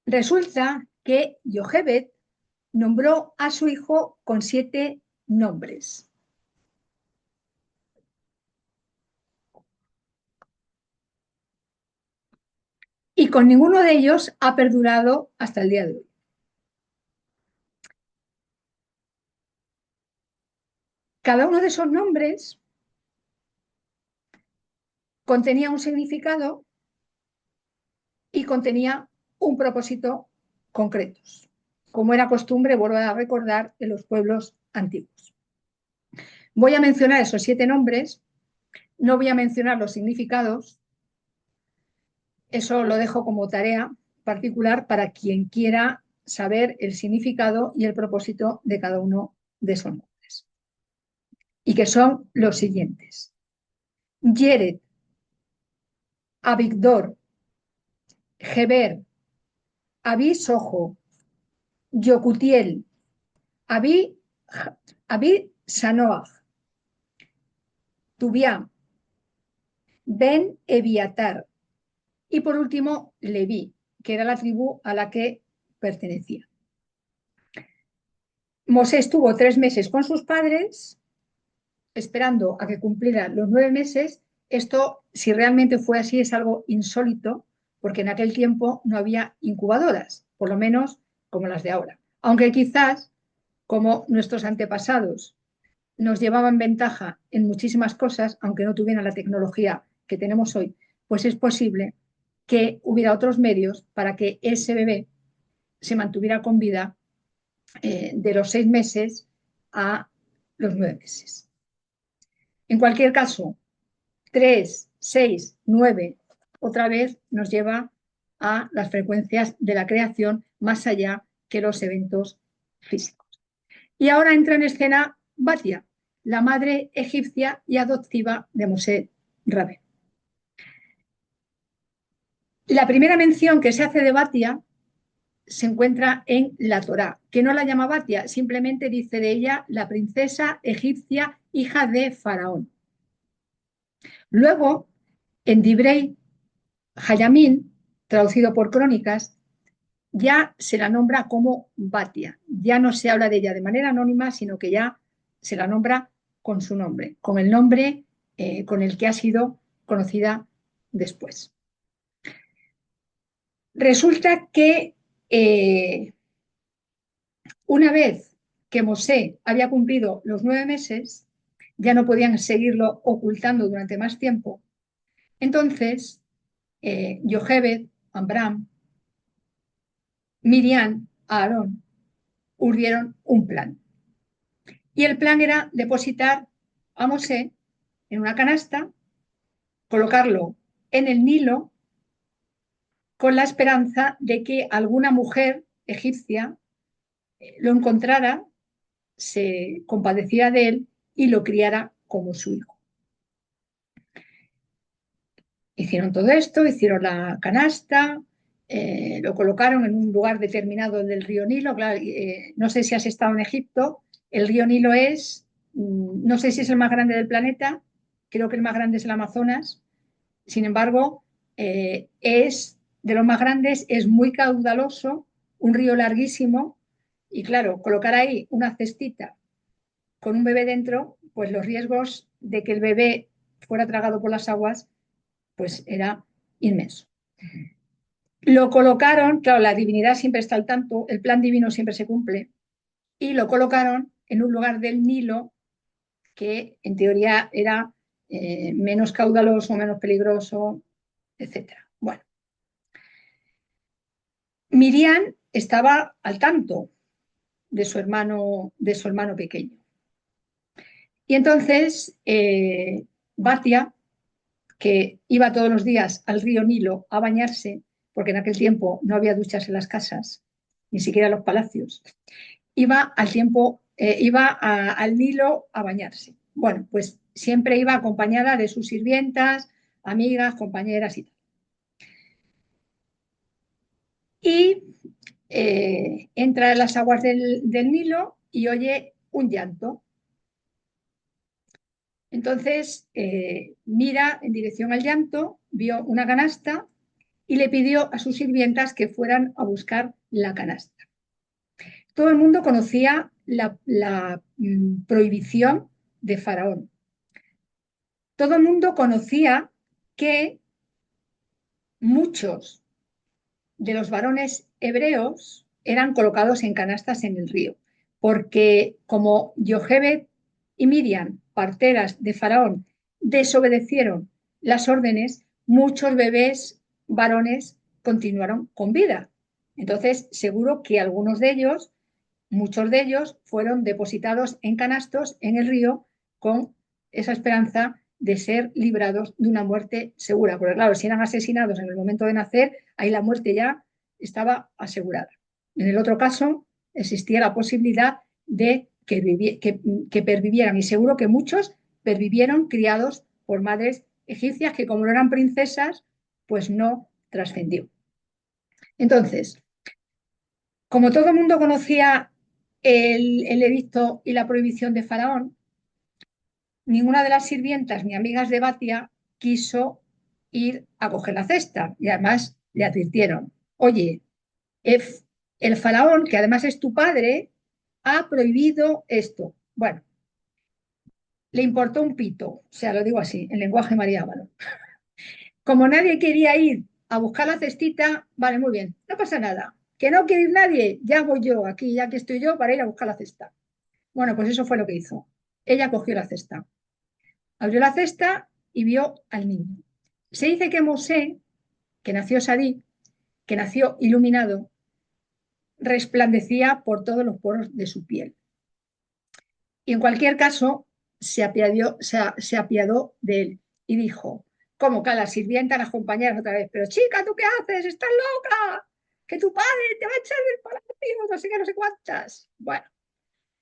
A: Resulta que Yochebed nombró a su hijo con 7 nombres. Y con ninguno de ellos ha perdurado hasta el día de hoy. Cada uno de esos nombres contenía un significado y contenía un propósito concretos, como era costumbre, vuelvo a recordar, en los pueblos antiguos. Voy a mencionar esos 7 nombres, no voy a mencionar los significados, eso lo dejo como tarea particular para quien quiera saber el significado y el propósito de cada uno de esos nombres. Y que son los siguientes: Yeret, Abigdor, Geber, Abí Sojo, Yocutiel, Abí Sanoach, Tubiá, Ben Eviatar y por último Leví, que era la tribu a la que pertenecía. Mosé estuvo 3 meses con sus padres esperando a que cumplieran los 9 meses. Esto, si realmente fue así, es algo insólito, porque en aquel tiempo no había incubadoras, por lo menos como las de ahora. Aunque quizás, como nuestros antepasados nos llevaban ventaja en muchísimas cosas, aunque no tuvieran la tecnología que tenemos hoy, pues es posible que hubiera otros medios para que ese bebé se mantuviera con vida de los 6 meses a los 9 meses. En cualquier caso, 3, 6, 9, otra vez nos lleva a las frecuencias de la creación más allá que los eventos físicos. Y ahora entra en escena Batia, la madre egipcia y adoptiva de Moshe Rabén. La primera mención que se hace de Batia se encuentra en la Torá, que no la llama Batia, simplemente dice de ella la princesa egipcia, hija de Faraón. Luego, en Dibrei Hayamín, traducido por Crónicas, ya se la nombra como Batia. Ya no se habla de ella de manera anónima, sino que ya se la nombra con su nombre, con el nombre con el que ha sido conocida después. Resulta que una vez que Mosé había cumplido los 9 meses, ya no podían seguirlo ocultando durante más tiempo. Entonces, Yochebed, Amram, Miriam, Aarón, urdieron un plan. Y el plan era depositar a Mosé en una canasta, colocarlo en el Nilo, con la esperanza de que alguna mujer egipcia lo encontrara, se compadeciera de él y lo criara como su hijo. Hicieron todo esto, hicieron la canasta, lo colocaron en un lugar determinado del río Nilo. Claro, no sé si has estado en Egipto, el río Nilo es, no sé si es el más grande del planeta, creo que el más grande es el Amazonas, sin embargo, es de los más grandes, es muy caudaloso, un río larguísimo, y claro, colocar ahí una cestita con un bebé dentro, pues los riesgos de que el bebé fuera tragado por las aguas, pues era inmenso. Lo colocaron, claro, la divinidad siempre está al tanto, el plan divino siempre se cumple, y lo colocaron en un lugar del Nilo que en teoría era menos caudaloso, menos peligroso, etcétera. Bueno, Miriam estaba al tanto de su hermano pequeño. Y entonces Batia, que iba todos los días al río Nilo a bañarse, porque en aquel tiempo no había duchas en las casas, ni siquiera en los palacios, iba al Nilo a bañarse. Bueno, pues siempre iba acompañada de sus sirvientas, amigas, compañeras y tal. Y entra en las aguas del Nilo y oye un llanto. Entonces mira en dirección al llanto, vio una canasta y le pidió a sus sirvientas que fueran a buscar la canasta. Todo el mundo conocía la prohibición de Faraón. Todo el mundo conocía que muchos de los varones hebreos eran colocados en canastas en el río, porque como Yochebed y Miriam, parteras de Faraón, desobedecieron las órdenes, muchos bebés varones continuaron con vida. Entonces, seguro que algunos de ellos, muchos de ellos, fueron depositados en canastos en el río con esa esperanza de ser librados de una muerte segura. Porque claro, si eran asesinados en el momento de nacer, ahí la muerte ya estaba asegurada. En el otro caso, existía la posibilidad de que pervivieran, y seguro que muchos pervivieron criados por madres egipcias que, como no eran princesas, pues no trascendió. Entonces, como todo el mundo conocía el edicto y la prohibición de Faraón, ninguna de las sirvientas ni amigas de Batia quiso ir a coger la cesta, y además le advirtieron: oye, el faraón, que además es tu padre, ha prohibido esto. Bueno, le importó un pito, o sea, lo digo así, en lenguaje mariábalo. Como nadie quería ir a buscar la cestita, vale, muy bien, no pasa nada. Que no quiere ir nadie, ya voy yo aquí, ya que estoy yo, para ir a buscar la cesta. Bueno, pues eso fue lo que hizo. Ella cogió la cesta. Abrió la cesta y vio al niño. Se dice que Mosé, que nació Sadí, que nació iluminado, resplandecía por todos los poros de su piel. Y en cualquier caso, se apiadó de él y dijo, como que a la sirvienta, a las compañeras otra vez: pero chica, ¿tú qué haces? ¿Estás loca? Que tu padre te va a echar del palacio, no sé qué, no sé cuántas. Bueno,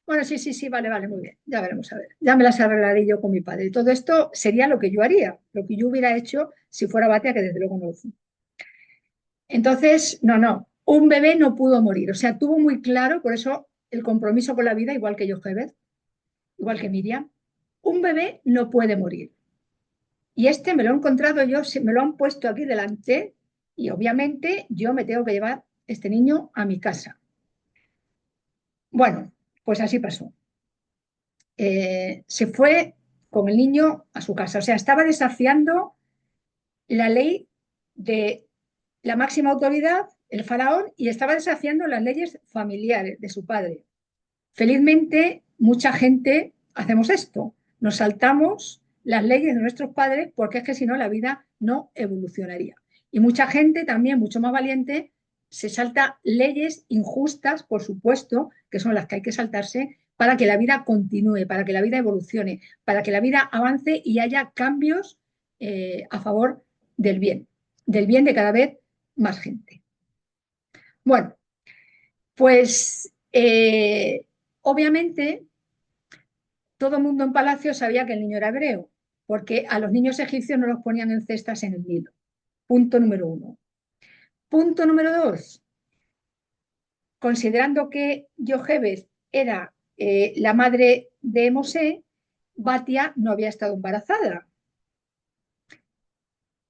A: Bueno, sí, sí, sí, vale, vale, muy bien. Ya veremos, a ver. Ya me las arreglaré yo con mi padre. Todo esto sería lo que yo haría, lo que yo hubiera hecho si fuera Batia, que desde luego no lo fue. Entonces, no, no, un bebé no pudo morir. O sea, tuvo muy claro, por eso el compromiso con la vida, igual que Jochebed, igual que Miriam, un bebé no puede morir. Y este me lo he encontrado yo, me lo han puesto aquí delante y obviamente yo me tengo que llevar este niño a mi casa. Bueno, pues así pasó. Se fue con el niño a su casa. O sea, estaba desafiando la ley de la máxima autoridad, el faraón, y estaba desafiando las leyes familiares de su padre. Felizmente, mucha gente hacemos esto. Nos saltamos las leyes de nuestros padres porque es que si no la vida no evolucionaría. Y mucha gente también, mucho más valiente, se salta leyes injustas, por supuesto, que son las que hay que saltarse para que la vida continúe, para que la vida evolucione, para que la vida avance y haya cambios a favor del bien de cada vez más gente. Bueno, pues obviamente todo el mundo en Palacio sabía que el niño era hebreo, porque a los niños egipcios no los ponían en cestas en el Nilo. Punto número uno. Punto número dos. Considerando que Jochebed era la madre de Mosé, Batia no había estado embarazada.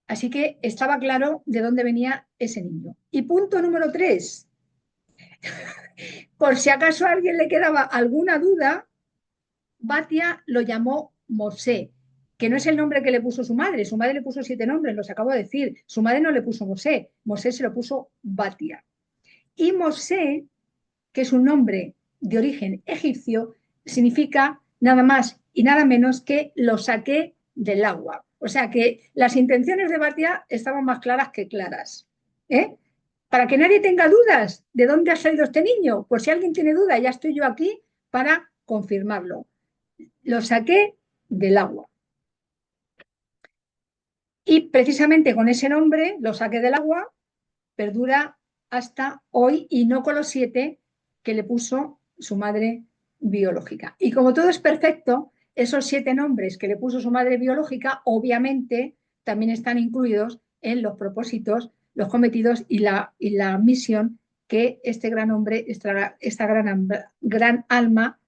A: Así que estaba claro de dónde venía ese niño. Y punto número tres. Por si acaso a alguien le quedaba alguna duda, Batia lo llamó Mosé, que no es el nombre que le puso su madre. Su madre le puso 7 nombres, los acabo de decir. Su madre no le puso Mosé, Mosé se lo puso Batia. Y Mosé, que es un nombre de origen egipcio, significa nada más y nada menos que lo saqué del agua. O sea que las intenciones de Batia estaban más claras que claras. ¿Eh? Para que nadie tenga dudas de dónde ha salido este niño. Por si alguien tiene duda, ya estoy yo aquí para confirmarlo. Lo saqué del agua. Y precisamente con ese nombre, lo saqué del agua, perdura hasta hoy y no con los 7 que le puso su madre biológica. Y como todo es perfecto, esos 7 nombres que le puso su madre biológica, obviamente, también están incluidos en los propósitos, los cometidos y la misión que este gran hombre, esta gran alma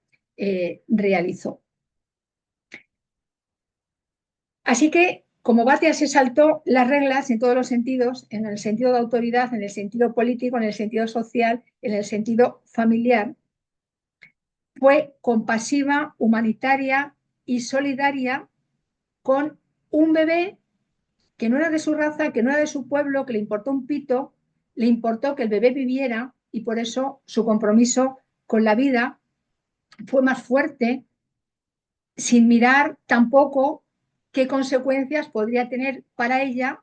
A: realizó. Así que, como Batia se saltó las reglas en todos los sentidos, en el sentido de autoridad, en el sentido político, en el sentido social, en el sentido familiar, fue compasiva, humanitaria y solidaria con un bebé que no era de su raza, que no era de su pueblo, que le importó un pito, le importó que el bebé viviera y por eso su compromiso con la vida fue más fuerte, sin mirar tampoco qué consecuencias podría tener para ella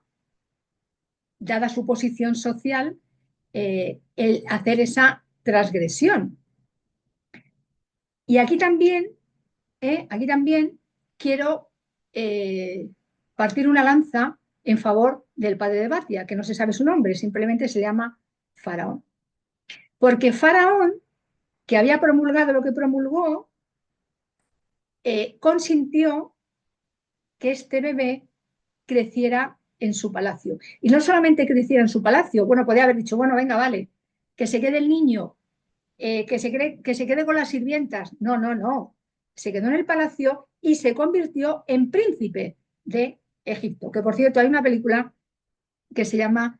A: dada su posición social, el hacer esa transgresión. Y aquí también quiero partir una lanza en favor del padre de Batia, que no se sabe su nombre, simplemente se llama Faraón. Porque Faraón, que había promulgado lo que promulgó, consintió que este bebé creciera en su palacio. Y no solamente creciera en su palacio, bueno, podía haber dicho, bueno, venga, vale, que se quede el niño que se quede con las sirvientas. No, no, no. Se quedó en el palacio y se convirtió en príncipe de Egipto. Que por cierto, hay una película que se llama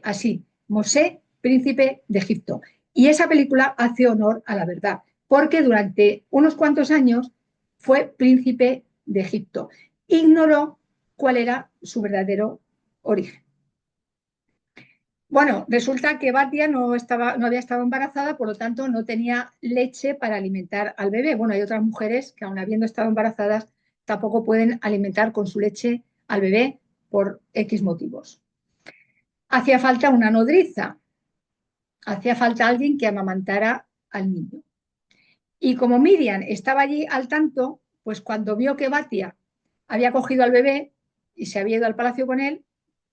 A: así, Mosé, príncipe de Egipto. Y esa película hace honor a la verdad, porque durante unos cuantos años fue príncipe de Egipto. Ignoró cuál era su verdadero origen. Bueno, resulta que Batia no había estado embarazada, por lo tanto no tenía leche para alimentar al bebé. Bueno, hay otras mujeres que aun habiendo estado embarazadas tampoco pueden alimentar con su leche al bebé por X motivos. Hacía falta una nodriza, hacía falta alguien que amamantara al niño. Y como Miriam estaba allí al tanto, pues cuando vio que Batia había cogido al bebé y se había ido al palacio con él,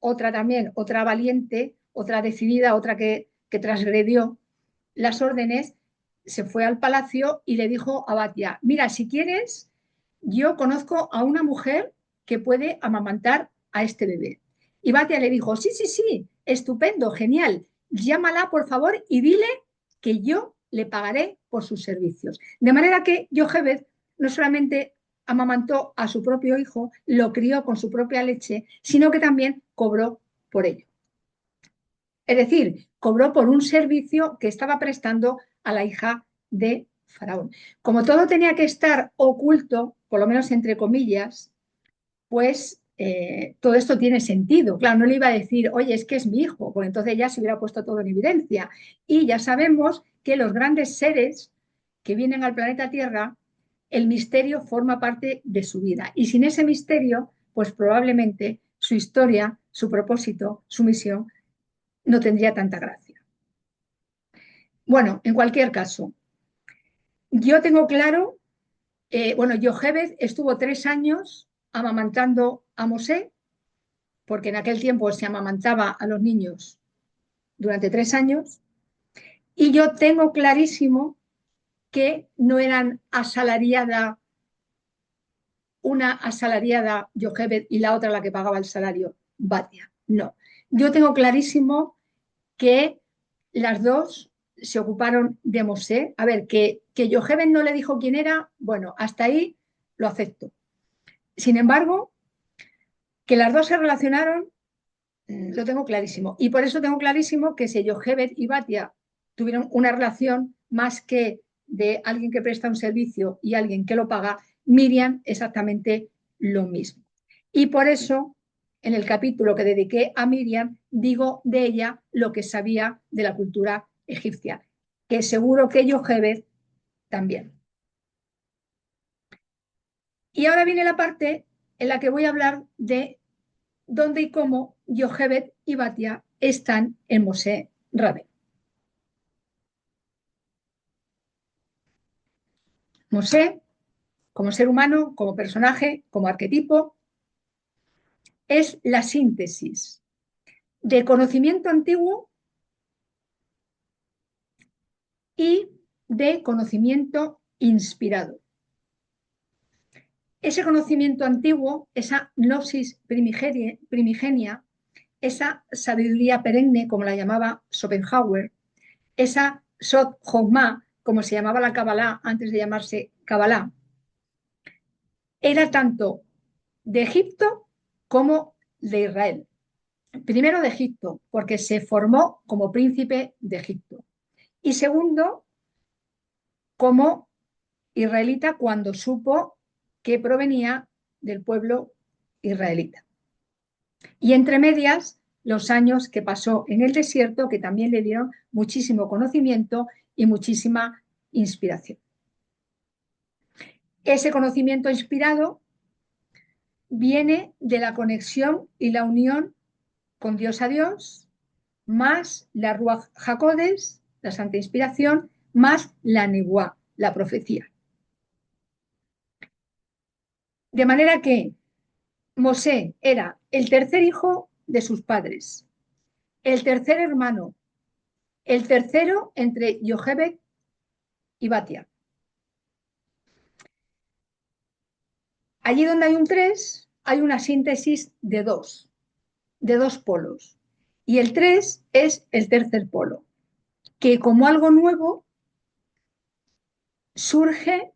A: otra también, otra valiente, otra decidida, otra que transgredió las órdenes, se fue al palacio y le dijo a Batia, mira, si quieres, yo conozco a una mujer que puede amamantar a este bebé. Y Batia le dijo, sí, sí, sí, estupendo, genial, llámala por favor y dile que yo le pagaré por sus servicios. De manera que Jochebed no solamente amamantó a su propio hijo, lo crió con su propia leche, sino que también cobró por ello. Es decir, cobró por un servicio que estaba prestando a la hija de Faraón. Como todo tenía que estar oculto, por lo menos entre comillas, pues todo esto tiene sentido. Claro, no le iba a decir, oye, es que es mi hijo, porque entonces ya se hubiera puesto todo en evidencia. Y ya sabemos que los grandes seres que vienen al planeta Tierra, el misterio forma parte de su vida. Y sin ese misterio, pues probablemente su historia, su propósito, su misión no tendría tanta gracia. Bueno, en cualquier caso, yo tengo claro, bueno, Jochebed estuvo 3 años amamantando a Mosé, porque en aquel tiempo se amamantaba a los niños durante 3 años, y yo tengo clarísimo que no eran una asalariada Jochebed y la otra la que pagaba el salario, Batia. No. Yo tengo clarísimo que las dos se ocuparon de Mosé. A ver, que Jochebed no le dijo quién era, bueno, hasta ahí lo acepto. Sin embargo, que las dos se relacionaron, lo tengo clarísimo. Y por eso tengo clarísimo que si Jochebed y Batia tuvieron una relación más que de alguien que presta un servicio y alguien que lo paga, Miriam exactamente lo mismo. Y por eso, en el capítulo que dediqué a Miriam, digo de ella lo que sabía de la cultura egipcia, que seguro que Jochebed también. Y ahora viene la parte en la que voy a hablar de dónde y cómo Jochebed y Batia están en Mosé Rabén. Mosé, como ser humano, como personaje, como arquetipo, es la síntesis de conocimiento antiguo y de conocimiento inspirado. Ese conocimiento antiguo, esa gnosis primigenia, esa sabiduría perenne, como la llamaba Schopenhauer, esa Sod Chokhmah, como se llamaba la Kabbalah antes de llamarse Kabbalah, era tanto de Egipto como de Israel. Primero de Egipto, porque se formó como príncipe de Egipto. Y segundo, como israelita cuando supo que provenía del pueblo israelita. Y entre medias, los años que pasó en el desierto, que también le dieron muchísimo conocimiento y muchísima inspiración. Ese conocimiento inspirado viene de la conexión y la unión con Dios a Dios, más la Ruach HaKodesh, la Santa Inspiración, más la Nebuá, la profecía. De manera que Mosé era el tercer hijo de sus padres, el tercer hermano, el tercero entre Jochebed y Batia. Allí donde hay un 3, hay una síntesis de dos polos. Y el 3 es el tercer polo, que como algo nuevo surge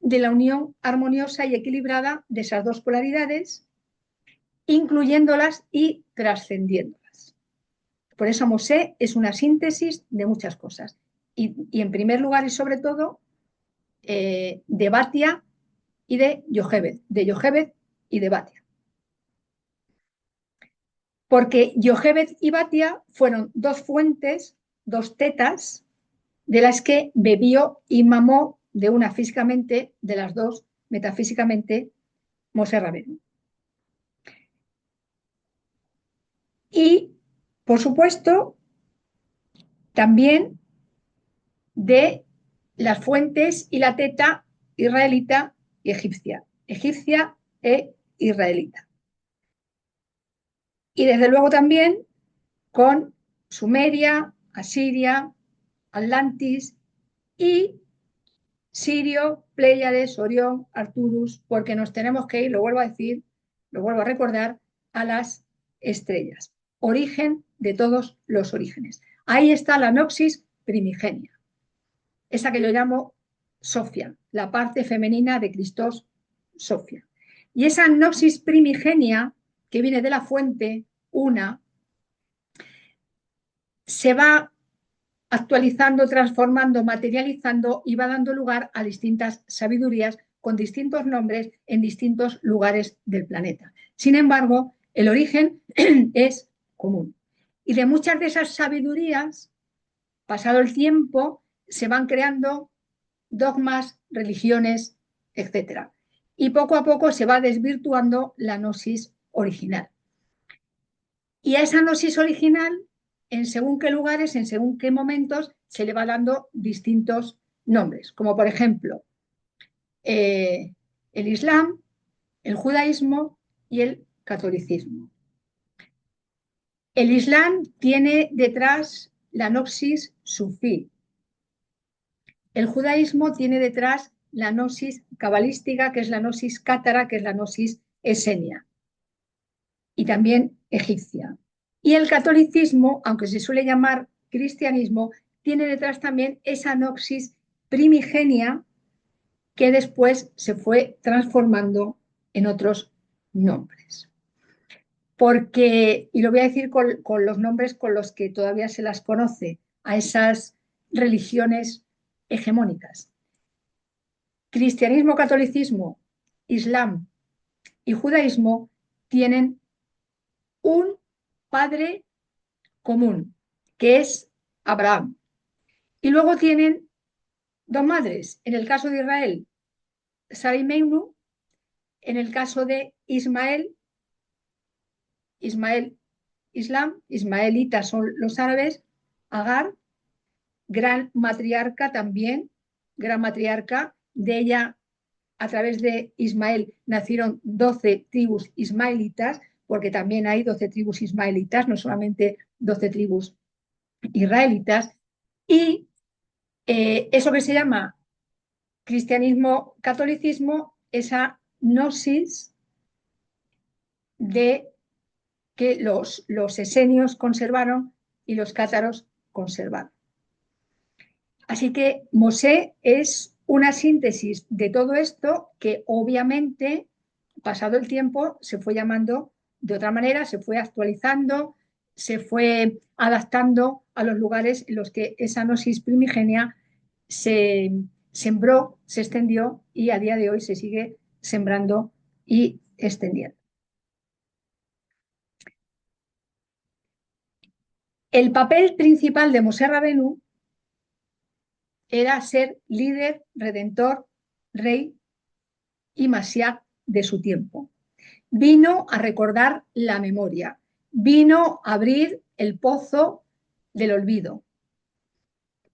A: de la unión armoniosa y equilibrada de esas dos polaridades, incluyéndolas y trascendiéndolas. Por eso Mosé es una síntesis de muchas cosas. Y en primer lugar y sobre todo, de Batia y de Jochebed y de Batia. Porque Jochebed y Batia fueron dos fuentes, dos tetas, de las que bebió y mamó de una físicamente, de las dos metafísicamente, Mosé Rabén. Y, por supuesto, también de las fuentes y la teta israelita y egipcia e israelita. Y desde luego también con Sumeria, Asiria, Atlantis y Sirio, Pléyades, Orión, Arturus, porque nos tenemos que ir, lo vuelvo a decir, lo vuelvo a recordar, a las estrellas. Origen de todos los orígenes. Ahí está la noxis primigenia, esa que yo llamo Sofía, la parte femenina de Christos, Sofía. Y esa noxis primigenia, que viene de la fuente, una, se va actualizando, transformando, materializando y va dando lugar a distintas sabidurías con distintos nombres en distintos lugares del planeta. Sin embargo, el origen es común. Y de muchas de esas sabidurías, pasado el tiempo, se van creando dogmas, religiones, etc. Y poco a poco se va desvirtuando la gnosis original. Y a esa gnosis original, en según qué lugares, en según qué momentos, se le va dando distintos nombres, como por ejemplo el Islam, el judaísmo y el catolicismo. El Islam tiene detrás la gnosis sufí. El judaísmo tiene detrás la gnosis cabalística, que es la gnosis cátara, que es la gnosis esenia, y también egipcia. Y el catolicismo, aunque se suele llamar cristianismo, tiene detrás también esa gnosis primigenia que después se fue transformando en otros nombres. Porque, y lo voy a decir con los nombres con los que todavía se las conoce, a esas religiones hegemónicas. Cristianismo, catolicismo, islam y judaísmo tienen un padre común, que es Abraham. Y luego tienen dos madres. En el caso de Israel, Sara y Meinu. En el caso de Ismael, Islam, ismaelitas son los árabes, Agar, gran matriarca también, gran matriarca. De ella, a través de Ismael, nacieron 12 tribus ismaelitas, porque también hay 12 tribus ismaelitas, no solamente 12 tribus israelitas. Y eso que se llama cristianismo, catolicismo, esa gnosis de que los esenios conservaron y los cátaros conservaron. Así que Mosé es una síntesis de todo esto que obviamente, pasado el tiempo, se fue llamando de otra manera, se fue actualizando, se fue adaptando a los lugares en los que esa gnosis primigenia se sembró, se extendió y a día de hoy se sigue sembrando y extendiendo. El papel principal de Mosé Rabenu era ser líder, redentor, rey y Mashiach de su tiempo. Vino a recordar la memoria, vino a abrir el pozo del olvido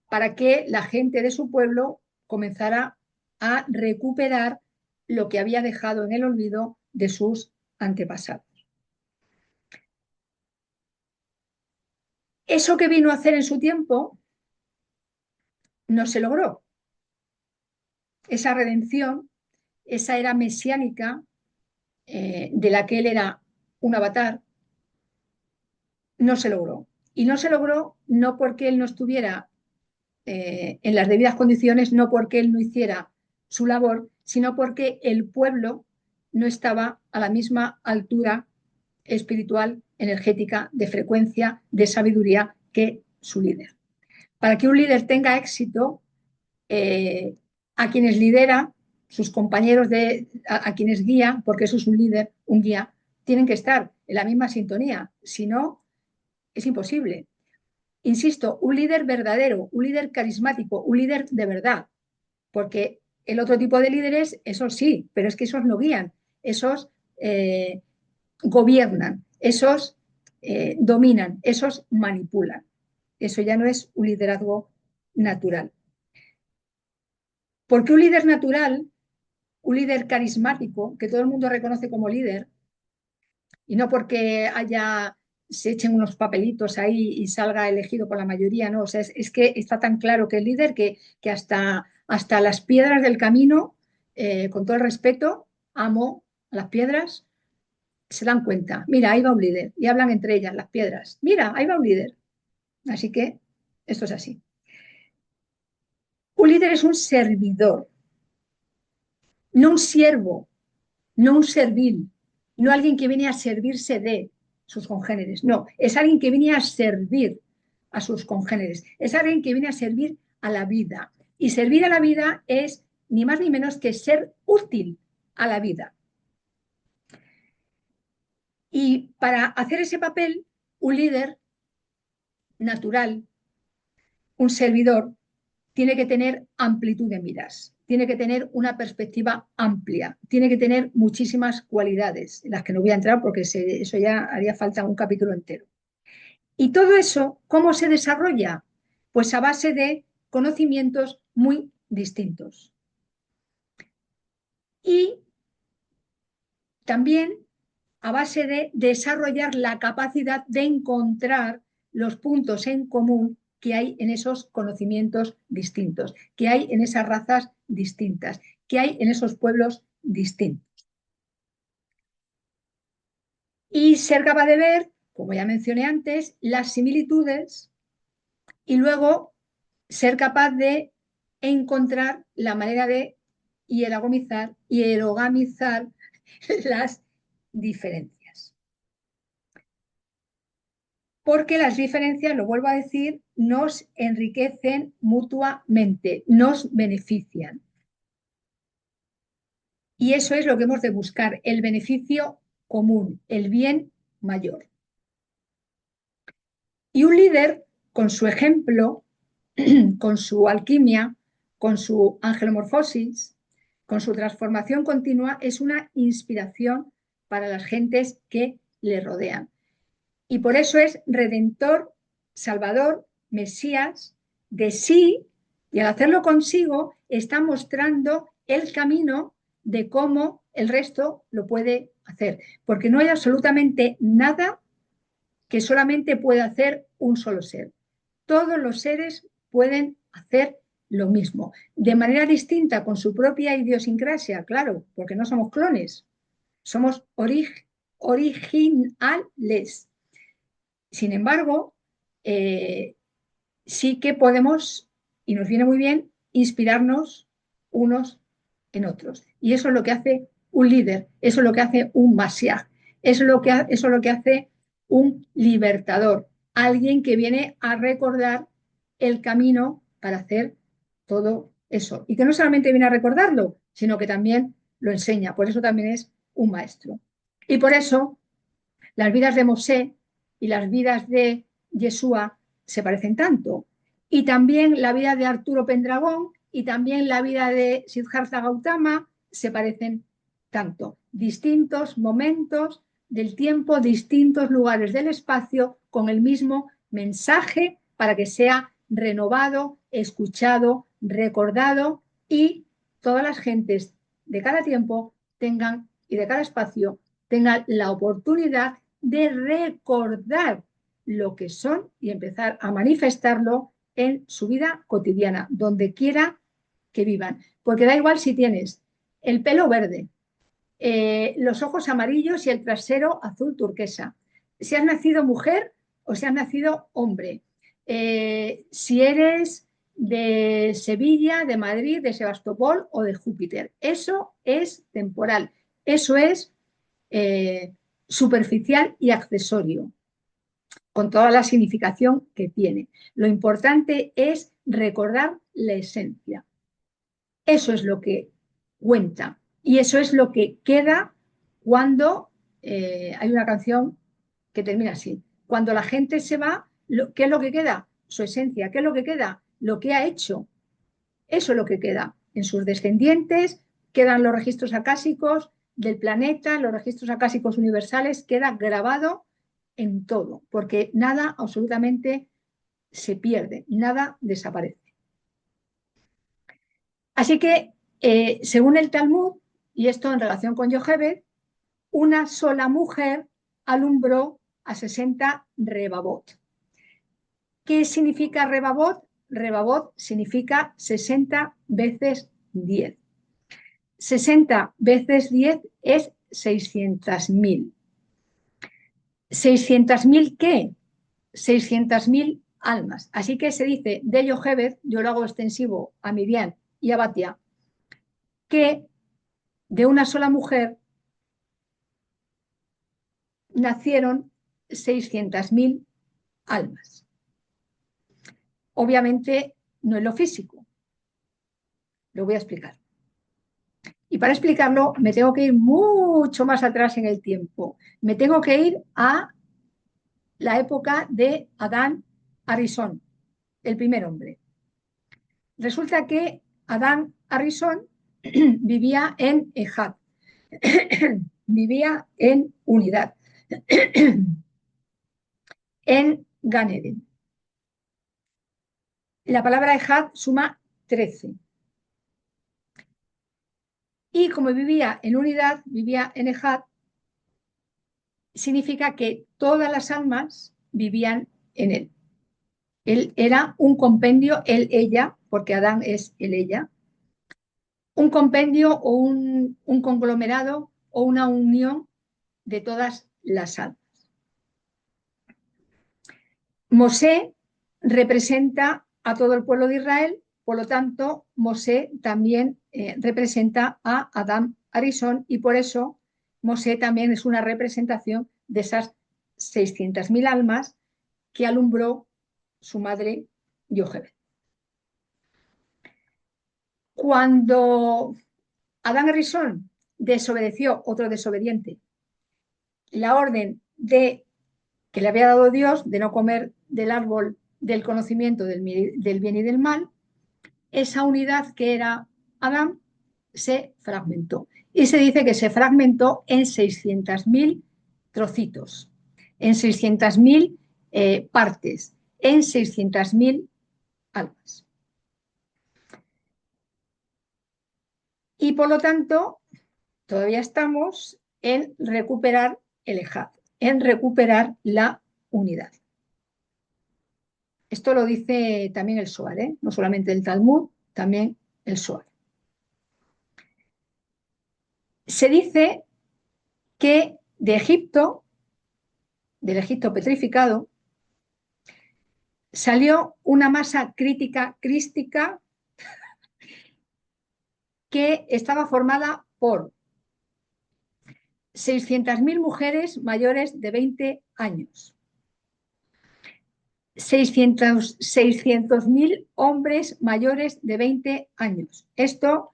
A: para que la gente de su pueblo comenzara a recuperar lo que había dejado en el olvido de sus antepasados. Eso que vino a hacer en su tiempo no se logró. Esa redención, esa era mesiánica, de la que él era un avatar, no se logró. Y no se logró no porque él no estuviera en las debidas condiciones, no porque él no hiciera su labor, sino porque el pueblo no estaba a la misma altura espiritual, energética, de frecuencia, de sabiduría que su líder. Para que un líder tenga éxito, a quienes lidera, sus compañeros a quienes guía, porque eso es un líder, un guía, tienen que estar en la misma sintonía, si no, es imposible. Insisto, un líder verdadero, un líder carismático, un líder de verdad, porque el otro tipo de líderes, esos sí, pero es que esos no guían, esos gobiernan, esos dominan, esos manipulan. Eso ya no es un liderazgo natural. Porque un líder natural, un líder carismático, que todo el mundo reconoce como líder, y no porque haya se echen unos papelitos ahí y salga elegido por la mayoría, ¿no? O sea, es que está tan claro que el líder que hasta las piedras del camino, con todo el respeto, amo a las piedras, se dan cuenta, mira, ahí va un líder, y hablan entre ellas las piedras, mira, ahí va un líder. Así que esto es así. Un líder es un servidor, no un siervo, no un servil, no alguien que viene a servirse de sus congéneres, no, es alguien que viene a servir a sus congéneres, es alguien que viene a servir a la vida. Y servir a la vida es ni más ni menos que ser útil a la vida. Y para hacer ese papel, un líder natural, un servidor, tiene que tener amplitud de miras, tiene que tener una perspectiva amplia, tiene que tener muchísimas cualidades, en las que no voy a entrar porque eso ya haría falta un capítulo entero. Y todo eso, ¿cómo se desarrolla? Pues a base de conocimientos muy distintos. Y también a base de desarrollar la capacidad de encontrar los puntos en común que hay en esos conocimientos distintos, que hay en esas razas distintas, que hay en esos pueblos distintos. Y ser capaz de ver, como ya mencioné antes, las similitudes y luego ser capaz de encontrar la manera de hierogamizar las diferencias. Porque las diferencias, lo vuelvo a decir, nos enriquecen mutuamente, nos benefician. Y eso es lo que hemos de buscar, el beneficio común, el bien mayor. Y un líder, con su ejemplo, con su alquimia, con su angelomorfosis, con su transformación continua, es una inspiración para las gentes que le rodean. Y por eso es redentor, salvador, Mesías de sí, y al hacerlo consigo está mostrando el camino de cómo el resto lo puede hacer. Porque no hay absolutamente nada que solamente puede hacer un solo ser. Todos los seres pueden hacer lo mismo, de manera distinta, con su propia idiosincrasia, claro, porque no somos clones, somos originales. Sin embargo, sí que podemos, y nos viene muy bien, inspirarnos unos en otros. Y eso es lo que hace un líder, eso es lo que hace un Mashiach, eso es lo que hace un libertador, alguien que viene a recordar el camino para hacer todo eso. Y que no solamente viene a recordarlo, sino que también lo enseña. Por eso también es un maestro. Y por eso las vidas de Mosé y las vidas de Yeshua se parecen tanto. Y también la vida de Arturo Pendragón y también la vida de Siddhartha Gautama se parecen tanto. Distintos momentos del tiempo, distintos lugares del espacio, con el mismo mensaje para que sea renovado, escuchado, recordado y todas las gentes de cada tiempo tengan y de cada espacio tengan la oportunidad de recordar lo que son y empezar a manifestarlo en su vida cotidiana, donde quiera que vivan. Porque da igual si tienes el pelo verde, los ojos amarillos y el trasero azul turquesa, si has nacido mujer o si has nacido hombre, si eres de Sevilla, de Madrid, de Sebastopol o de Júpiter. Eso es temporal, eso es superficial y accesorio, con toda la significación que tiene. Lo importante es recordar la esencia. Eso es lo que cuenta y eso es lo que queda cuando hay una canción que termina así. Cuando la gente se va, ¿qué es lo que queda? Su esencia. ¿Qué es lo que queda? Lo que ha hecho. Eso es lo que queda. En sus descendientes quedan los registros acásicos del planeta, los registros acásicos universales, queda grabado en todo, porque nada absolutamente se pierde, nada desaparece. Así que, según el Talmud, y esto en relación con Yochebed, una sola mujer alumbró a 60 rebabot. ¿Qué significa rebabot? Rebabot significa 60 veces 10. 60 veces 10 es 600.000. ¿600.000 qué? 600.000 almas. Así que se dice de Yocheved, yo lo hago extensivo a Miriam y a Batia, que de una sola mujer nacieron 600.000 almas. Obviamente no en lo físico. Lo voy a explicar. Y para explicarlo me tengo que ir mucho más atrás en el tiempo. Me tengo que ir a la época de Adán Arisón, el primer hombre. Resulta que Adán Arisón vivía en Ejad, vivía en unidad, en Gan Eden. La palabra Ejad suma 13. Y como vivía en unidad, vivía en Ejad, significa que todas las almas vivían en él. Él era un compendio, él, ella, porque Adán es el ella, un compendio o un conglomerado o una unión de todas las almas. Mosé representa a todo el pueblo de Israel, por lo tanto, Mosé también representa a Adán Arisón y por eso Mosé también es una representación de esas 600.000 almas que alumbró su madre Yocheved. Cuando Adán Arisón desobedeció, otro desobediente, la orden que le había dado Dios de no comer del árbol del conocimiento del bien y del mal, esa unidad que era Adán se fragmentó. Y se dice que se fragmentó en 600.000 trocitos, en 600.000 partes, en 600.000 almas. Y por lo tanto, todavía estamos en recuperar el Ejad, en recuperar la unidad. Esto lo dice también el Zohar, no solamente el Talmud, también el Zohar. Se dice que de Egipto, del Egipto petrificado, salió una masa crística que estaba formada por 600.000 mujeres mayores de 20 años, 600.000 hombres mayores de 20 años. Esto,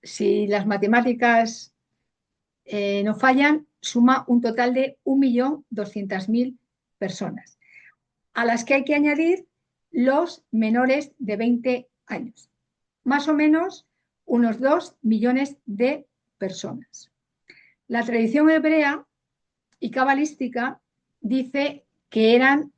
A: si las matemáticas no fallan, suma un total de 1.200.000 personas, a las que hay que añadir los menores de 20 años. Más o menos unos 2 millones de personas. La tradición hebrea y cabalística dice que eran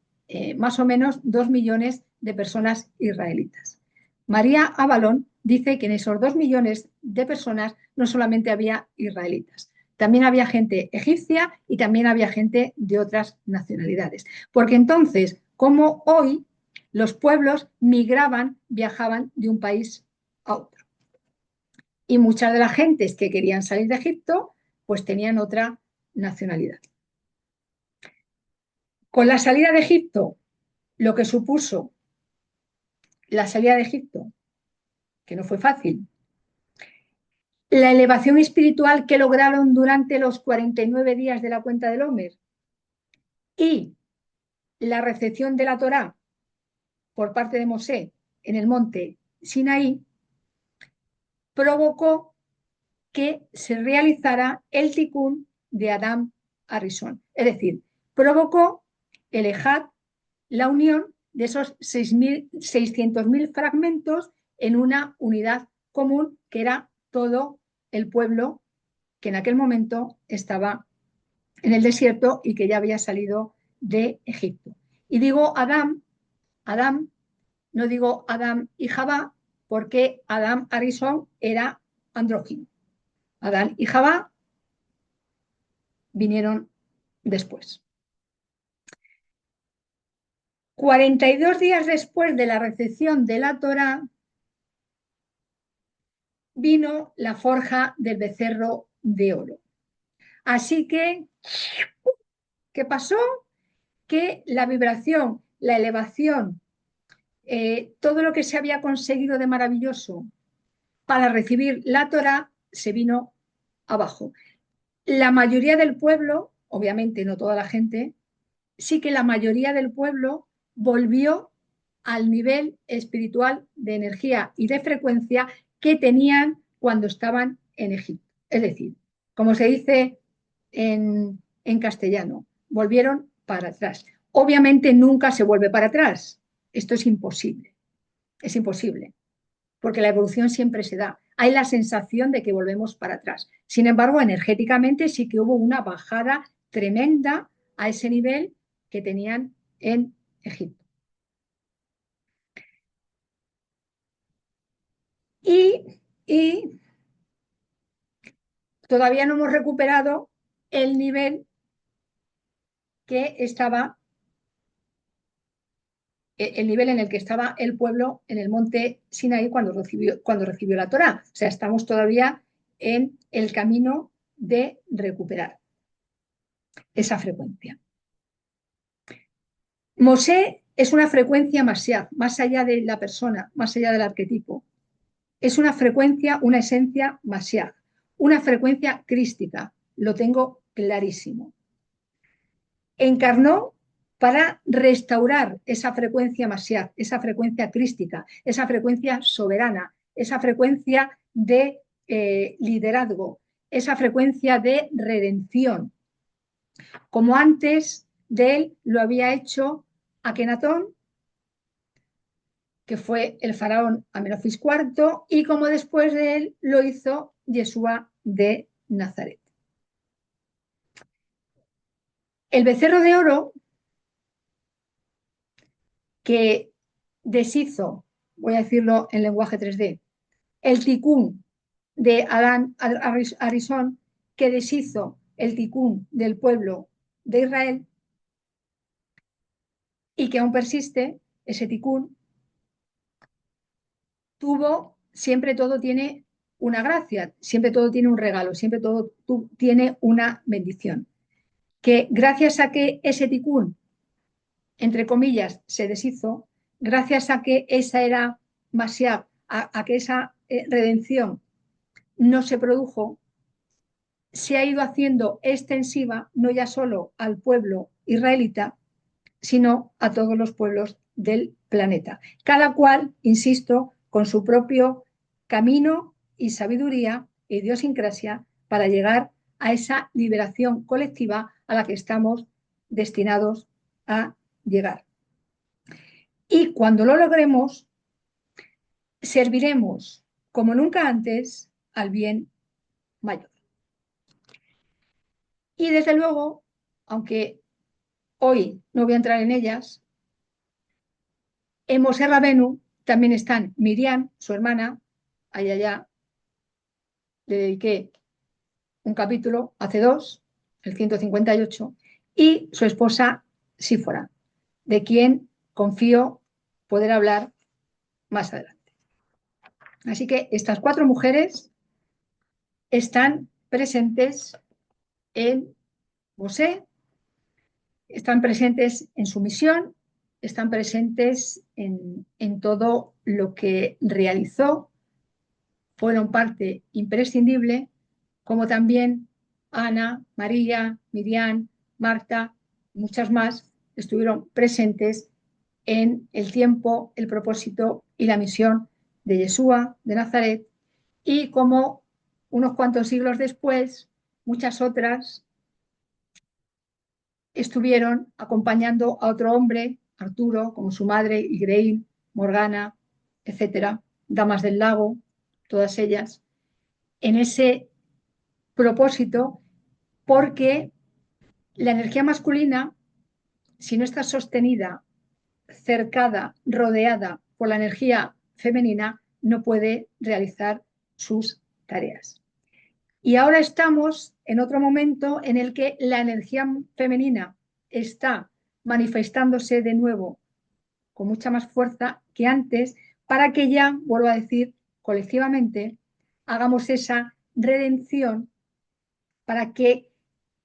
A: más o menos 2 millones de personas israelitas. María Avalon dice que en esos 2 millones de personas no solamente había israelitas, también había gente egipcia y también había gente de otras nacionalidades. Porque entonces, como hoy, los pueblos migraban, viajaban de un país a otro. Y muchas de las gentes que querían salir de Egipto, pues tenían otra nacionalidad. Con la salida de Egipto, lo que supuso la salida de Egipto, que no fue fácil, la elevación espiritual que lograron durante los 49 días de la cuenta del Omer y la recepción de la Torá por parte de Mosé en el monte Sinaí, provocó que se realizara el Tikkun de Adán Arisón. Es decir, provocó el Ejad, la unión de esos 600.000 fragmentos en una unidad común que era todo el pueblo que en aquel momento estaba en el desierto y que ya había salido de Egipto. Y digo Adán, no digo Adán y Jabá, porque Adán Arisón era andrógino. Adán y Jabá vinieron después. 42 días después de la recepción de la Torá, vino la forja del becerro de oro. Así que, ¿qué pasó? Que la vibración, la elevación, todo lo que se había conseguido de maravilloso para recibir la Torá se vino abajo. La mayoría del pueblo, obviamente no toda la gente, sí que la mayoría del pueblo volvió al nivel espiritual de energía y de frecuencia que tenían cuando estaban en Egipto. Es decir, como se dice en castellano, volvieron para atrás. Obviamente nunca se vuelve para atrás. Esto es imposible, porque la evolución siempre se da. Hay la sensación de que volvemos para atrás. Sin embargo, energéticamente sí que hubo una bajada tremenda a ese nivel que tenían en Egipto. Y todavía no hemos recuperado el nivel que estaba, el nivel en el que estaba el pueblo en el monte Sinaí cuando recibió la Torá. O sea, estamos todavía en el camino de recuperar esa frecuencia. Mosé es una frecuencia más allá de la persona, más allá del arquetipo. Es una frecuencia, una esencia masiá, una frecuencia crística. Lo tengo clarísimo. Encarnó para restaurar esa frecuencia masiá, esa frecuencia crística, esa frecuencia soberana, esa frecuencia de liderazgo, esa frecuencia de redención, como antes de él lo había hecho Akenatón, que fue el faraón Amenofis IV, y como después de él lo hizo Yeshua de Nazaret. El becerro de oro que deshizo, voy a decirlo en lenguaje 3D, el ticún de Adán Arisón, que deshizo el ticún del pueblo de Israel y que aún persiste, ese ticún, siempre todo tiene una gracia, siempre todo tiene un regalo, siempre todo tiene una bendición. Que gracias a que ese ticún, entre comillas, se deshizo, gracias a que esa era Mashiach, a que esa redención no se produjo, se ha ido haciendo extensiva no ya solo al pueblo israelita, sino a todos los pueblos del planeta. Cada cual, insisto, con su propio camino y sabiduría e idiosincrasia para llegar a esa liberación colectiva a la que estamos destinados a llegar. Y cuando lo logremos, serviremos como nunca antes al bien mayor. Y desde luego, aunque hoy no voy a entrar en ellas, en Moshe Rabenu también están Miriam, su hermana, allá le dediqué un capítulo, hace dos, el 158, y su esposa Sífora, de quien confío poder hablar más adelante. Así que estas cuatro mujeres están presentes en Mosé, están presentes en su misión, están presentes en todo lo que realizó, fueron parte imprescindible, como también Ana, María, Miriam, Marta, muchas más estuvieron presentes en el tiempo, el propósito y la misión de Yeshua de Nazaret, y como unos cuantos siglos después, muchas otras estuvieron acompañando a otro hombre, Arturo, como su madre, Igrein, Morgana, etcétera, Damas del Lago, todas ellas, en ese propósito, porque la energía masculina, si no está sostenida, cercada, rodeada por la energía femenina, no puede realizar sus tareas. Y ahora estamos en otro momento en el que la energía femenina está manifestándose de nuevo con mucha más fuerza que antes, para que ya, vuelvo a decir, colectivamente, hagamos esa redención para que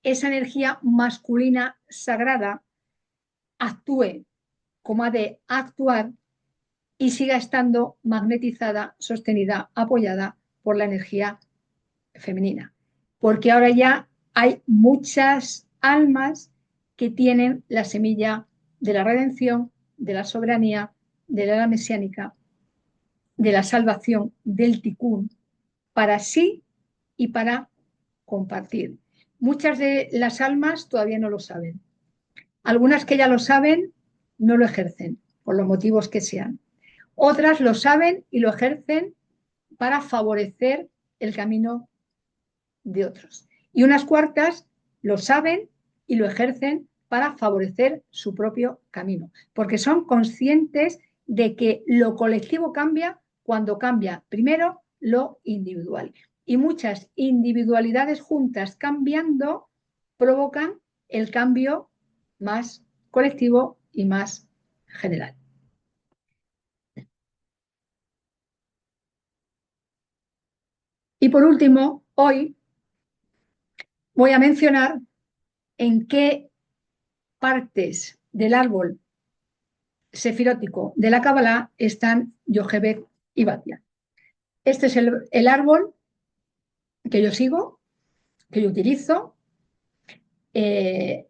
A: esa energía masculina sagrada actúe como ha de actuar y siga estando magnetizada, sostenida, apoyada por la energía femenina. Porque ahora ya hay muchas almas que tienen la semilla de la redención, de la soberanía, de la era mesiánica, de la salvación, del ticún, para sí y para compartir. Muchas de las almas todavía no lo saben. Algunas que ya lo saben no lo ejercen, por los motivos que sean. Otras lo saben y lo ejercen para favorecer el camino de otros. Y unas cuartas lo saben y lo ejercen para favorecer su propio camino, porque son conscientes de que lo colectivo cambia cuando cambia primero lo individual. Y muchas individualidades juntas cambiando provocan el cambio más colectivo y más general. Y por último, hoy voy a mencionar en qué partes del árbol sefirótico de la Kabbalah están Yochebed y Batia. Este es el árbol que yo sigo, que yo utilizo.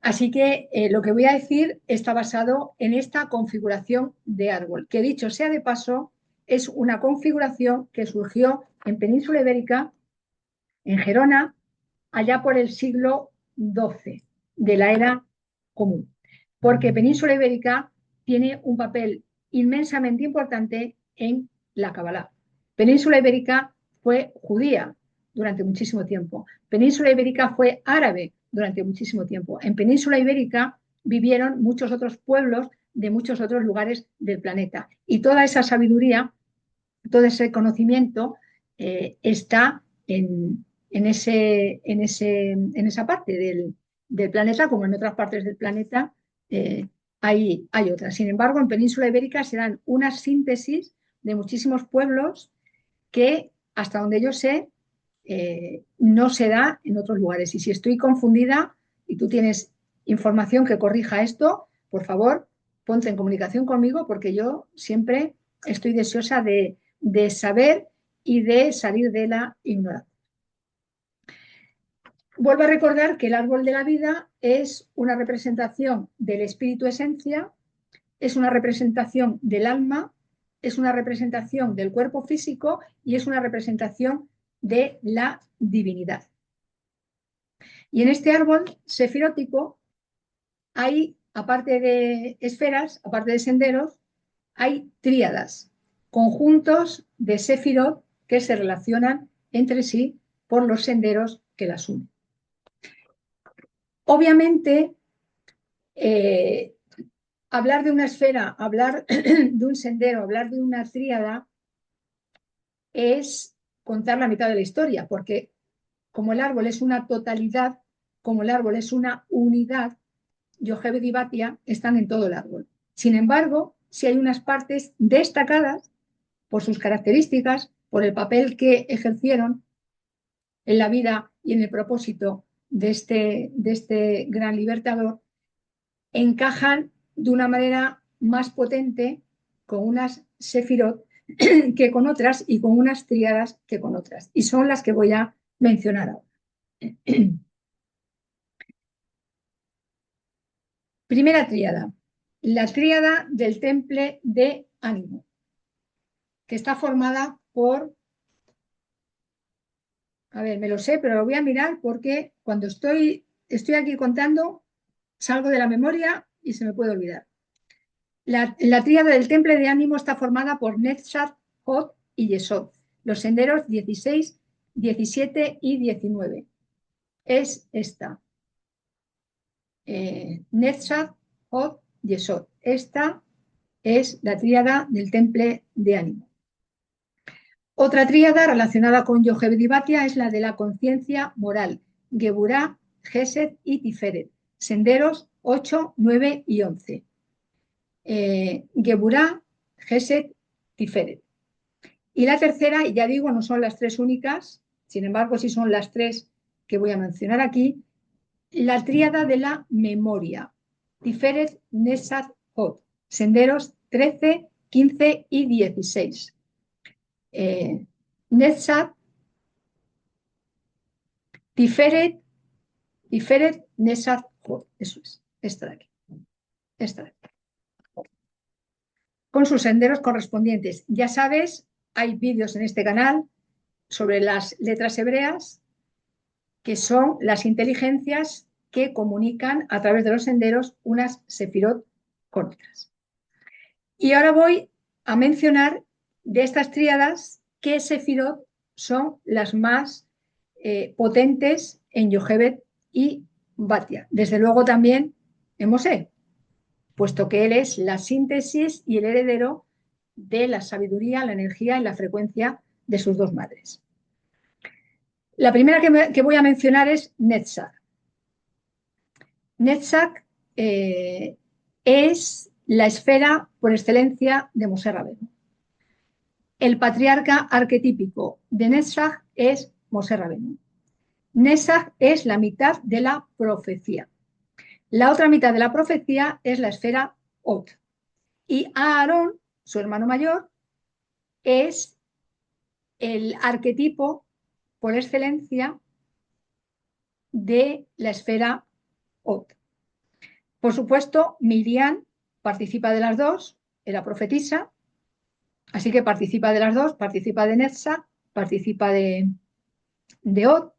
A: Así que lo que voy a decir está basado en esta configuración de árbol, que dicho sea de paso, es una configuración que surgió en Península Ibérica, en Gerona, allá por el siglo XII de la era común, porque Península Ibérica tiene un papel inmensamente importante en la Kabbalah. Península Ibérica fue judía durante muchísimo tiempo. Península Ibérica fue árabe durante muchísimo tiempo. En Península Ibérica vivieron muchos otros pueblos de muchos otros lugares del planeta. Y toda esa sabiduría, todo ese conocimiento está en esa parte del planeta, como en otras partes del planeta hay otras. Sin embargo, en Península Ibérica se dan una síntesis de muchísimos pueblos que, hasta donde yo sé, no se da en otros lugares. Y si estoy confundida y tú tienes información que corrija esto, por favor, ponte en comunicación conmigo, porque yo siempre estoy deseosa de saber y de salir de la ignorancia. Vuelvo a recordar que el árbol de la vida es una representación del espíritu esencia, es una representación del alma, es una representación del cuerpo físico y es una representación de la divinidad. Y en este árbol sefirótico hay, aparte de esferas, aparte de senderos, hay tríadas, conjuntos de sefirot que se relacionan entre sí por los senderos que las unen. Obviamente, hablar de una esfera, hablar de un sendero, hablar de una tríada es contar la mitad de la historia, porque como el árbol es una totalidad, como el árbol es una unidad, Yochebed y Batia están en todo el árbol. Sin embargo, si hay unas partes destacadas por sus características, por el papel que ejercieron en la vida y en el propósito de este gran libertador, encajan de una manera más potente con unas sefirot que con otras y con unas tríadas que con otras. Y son las que voy a mencionar ahora. Primera tríada, la tríada del temple de ánimo, que está formada por, a ver, me lo sé, pero lo voy a mirar porque cuando estoy aquí contando, salgo de la memoria y se me puede olvidar. La tríada del temple de ánimo está formada por Netzach, Hod y Yesod, los senderos 16, 17 y 19. Es esta. Netzach, Hod, Yesod. Esta es la tríada del temple de ánimo. Otra tríada relacionada con Yochebed y Batia es la de la conciencia moral, Geburá, Gesed y Tiferet, senderos 8, 9 y 11. Geburah, Gesed, Tiferet. Y la tercera, y ya digo, no son las tres únicas, sin embargo, sí son las tres que voy a mencionar aquí, la tríada de la memoria. Tiferet, Netzach, Hod. Senderos 13, 15 y 16. Netzach, Tiferet, Netzach, Hod. Eso es, esta de aquí. Esta de aquí. Con sus senderos correspondientes. Ya sabes, hay vídeos en este canal sobre las letras hebreas, que son las inteligencias que comunican a través de los senderos unas sefirot con otras. Y ahora voy a mencionar de estas tríadas qué sefirot son las más potentes en Yochebed y Batia. Desde luego también en Mosé, puesto que él es la síntesis y el heredero de la sabiduría, la energía y la frecuencia de sus dos madres. La primera que voy a mencionar es Netzach. Netzach es la esfera por excelencia de Moshe Rabbeinu. El patriarca arquetípico de Netzach es Moshe Rabbeinu. Netzach es la mitad de la profecía. La otra mitad de la profecía es la esfera Ot. Y Aarón, su hermano mayor, es el arquetipo por excelencia de la esfera Ot. Por supuesto, Miriam participa de las dos, era profetisa, así que participa de las dos, participa de Netzach, participa de Ot,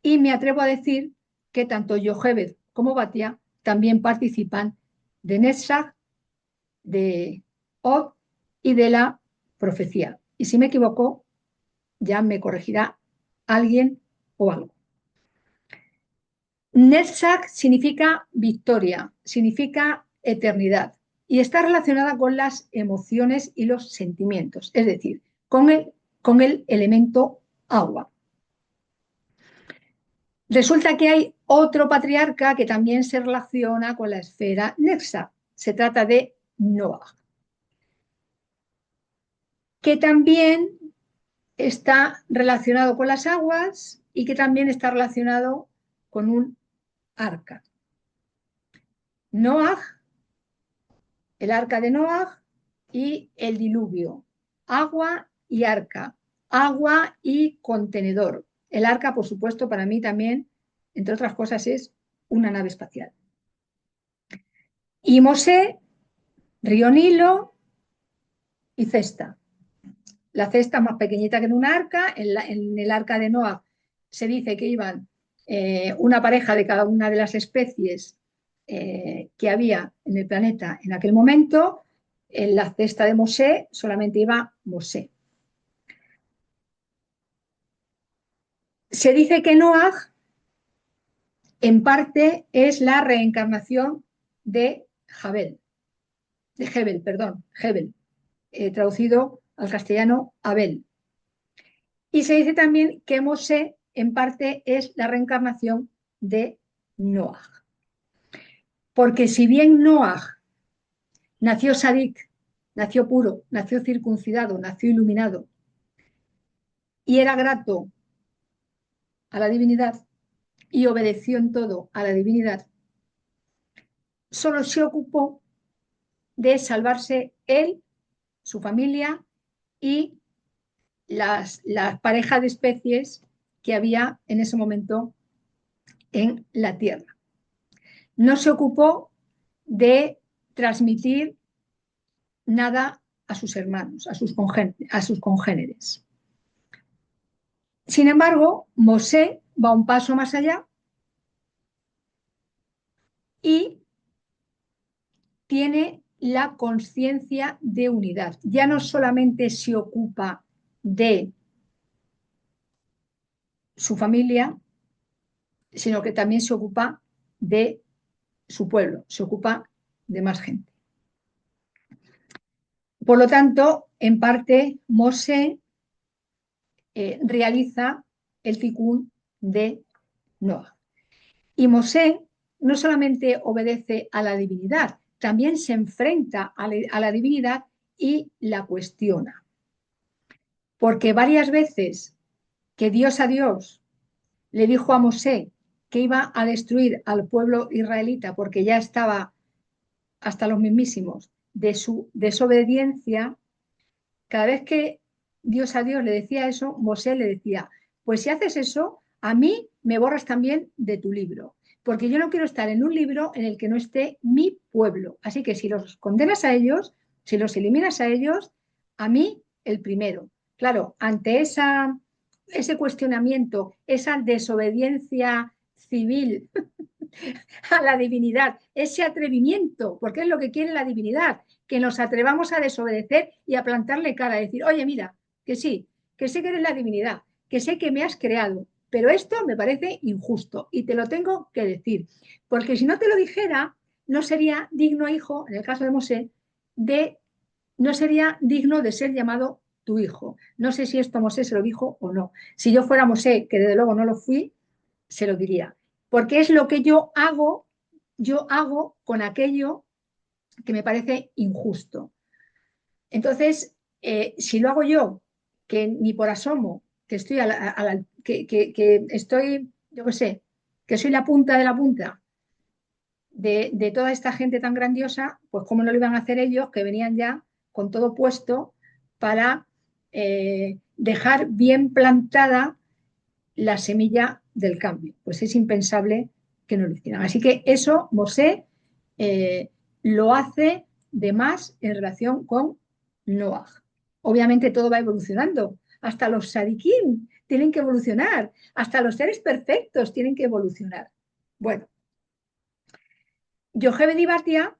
A: y me atrevo a decir que tanto Yochebed como Batia también participan de Netzach, de Ot y de la profecía. Y si me equivoco, ya me corregirá alguien o algo. Netzach significa victoria, significa eternidad y está relacionada con las emociones y los sentimientos, es decir, con el elemento agua. Resulta que hay otro patriarca que también se relaciona con la esfera Netzach. Se trata de Noah, que también está relacionado con las aguas y que también está relacionado con un arca. Noah, el arca de Noah y el diluvio. Agua y arca. Agua y contenedor. El arca, por supuesto, para mí también, entre otras cosas, es una nave espacial. Y Mosé, río Nilo y cesta. La cesta más pequeñita que en un arca. En el arca de Noah se dice que iban una pareja de cada una de las especies que había en el planeta en aquel momento. En la cesta de Mosé solamente iba Mosé. Se dice que Noah en parte es la reencarnación de Jebel, traducido al castellano Abel. Y se dice también que Mosé en parte es la reencarnación de Noah. Porque si bien Noah nació sadik, nació puro, nació circuncidado, nació iluminado y era grato a la divinidad y obedeció en todo a la divinidad, solo se ocupó de salvarse él, su familia y las parejas de especies que había en ese momento en la Tierra. No se ocupó de transmitir nada a sus hermanos, a sus congéneres. Sin embargo, Mosé va un paso más allá y tiene la conciencia de unidad. Ya no solamente se ocupa de su familia, sino que también se ocupa de su pueblo, se ocupa de más gente. Por lo tanto, en parte, Mosé realiza el tikkun de Noah. Y Mosé no solamente obedece a la divinidad, también se enfrenta a la divinidad y la cuestiona. Porque varias veces que Dios a Dios le dijo a Mosé que iba a destruir al pueblo israelita porque ya estaba hasta los mismísimos de su desobediencia, cada vez que Dios a Dios le decía eso, Mosé le decía, pues si haces eso, a mí me borras también de tu libro, porque yo no quiero estar en un libro en el que no esté mi pueblo. Así que si los condenas a ellos, si los eliminas a ellos, a mí el primero. Claro, ante ese cuestionamiento, esa desobediencia civil a la divinidad, ese atrevimiento, porque es lo que quiere la divinidad, que nos atrevamos a desobedecer y a plantarle cara, a decir, oye, mira, que sí, que sé que eres la divinidad, que sé que me has creado, pero esto me parece injusto y te lo tengo que decir, porque si no te lo dijera, no sería digno hijo, en el caso de Mosé, no sería digno de ser llamado tu hijo. No sé si esto Mosé se lo dijo o no. Si yo fuera Mosé, que desde luego no lo fui, se lo diría. Porque es lo que yo hago con aquello que me parece injusto. Entonces, si lo hago yo, que ni por asomo, que estoy que estoy, yo qué sé, que soy la punta de la punta de toda esta gente tan grandiosa, pues cómo no lo iban a hacer ellos, que venían ya con todo puesto para dejar bien plantada la semilla del cambio. Pues es impensable que no lo hicieran. Así que eso Mosé eh, lo hace de más en relación con Noah. Obviamente todo va evolucionando. Hasta los sadiquín tienen que evolucionar. Hasta los seres perfectos tienen que evolucionar. Bueno, Yocheved y Batia,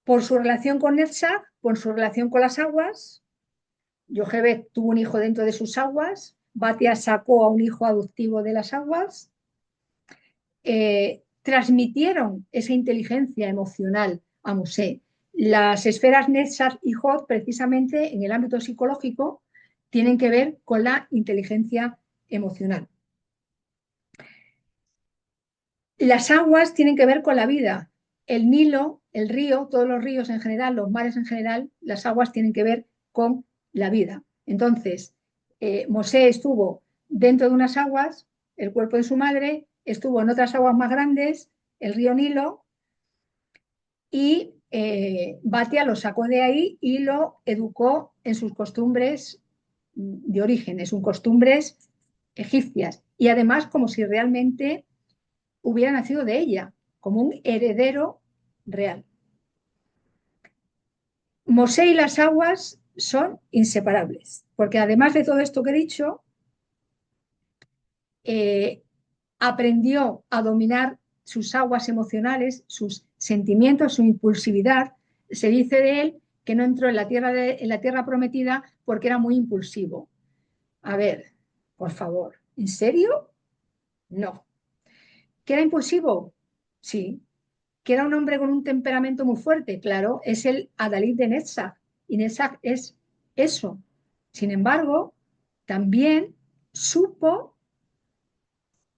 A: por su relación con Netzach, por su relación con las aguas, Yocheved tuvo un hijo dentro de sus aguas, Batia sacó a un hijo adoptivo de las aguas, transmitieron esa inteligencia emocional a Mosé. Las esferas Netzach y Hod, precisamente en el ámbito psicológico, tienen que ver con la inteligencia emocional. Las aguas tienen que ver con la vida. El Nilo, el río, todos los ríos en general, los mares en general, las aguas tienen que ver con la vida. Entonces, Mosé estuvo dentro de unas aguas, el cuerpo de su madre, estuvo en otras aguas más grandes, el río Nilo, y Batia lo sacó de ahí y lo educó en sus costumbres de origen, en sus costumbres egipcias. Y además como si realmente hubiera nacido de ella, como un heredero real. Mosé y las aguas son inseparables, porque además de todo esto que he dicho, eh, aprendió a dominar sus aguas emocionales, sus sentimientos, su impulsividad. Se dice de él que no entró en la tierra prometida porque era muy impulsivo. A ver, por favor, ¿en serio? No. ¿Que era impulsivo? Sí. ¿Que era un hombre con un temperamento muy fuerte? Claro, es el Adalid de Netzach. Y Netzach es eso. Sin embargo, también supo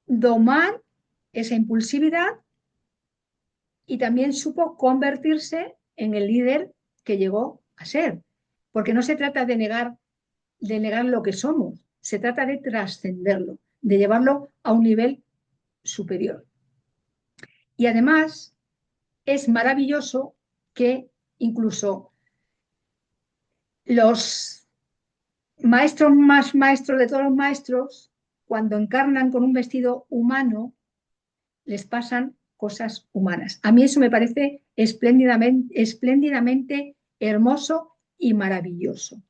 A: domar esa impulsividad y también supo convertirse en el líder que llegó a ser. Porque no se trata de negar lo que somos, se trata de trascenderlo, de llevarlo a un nivel superior. Y además es maravilloso que incluso los maestros más maestros de todos los maestros, cuando encarnan con un vestido humano, les pasan cosas humanas. A mí eso me parece espléndidamente hermoso y maravilloso.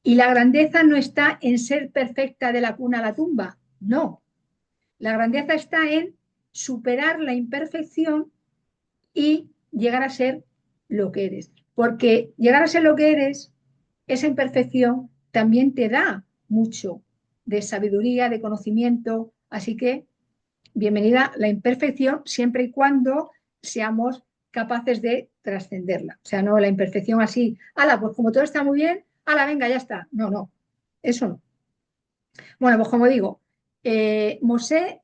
A: Y la grandeza no está en ser perfecta de la cuna a la tumba, no. La grandeza está en superar la imperfección y llegar a ser lo que eres. Porque llegar a ser lo que eres, esa imperfección también te da mucho de sabiduría, de conocimiento. Así que bienvenida la imperfección siempre y cuando seamos capaces de trascenderla. O sea, no la imperfección así, ala, pues como todo está muy bien, ala, venga, ya está. No, no, eso no. Bueno, pues como digo, Mosé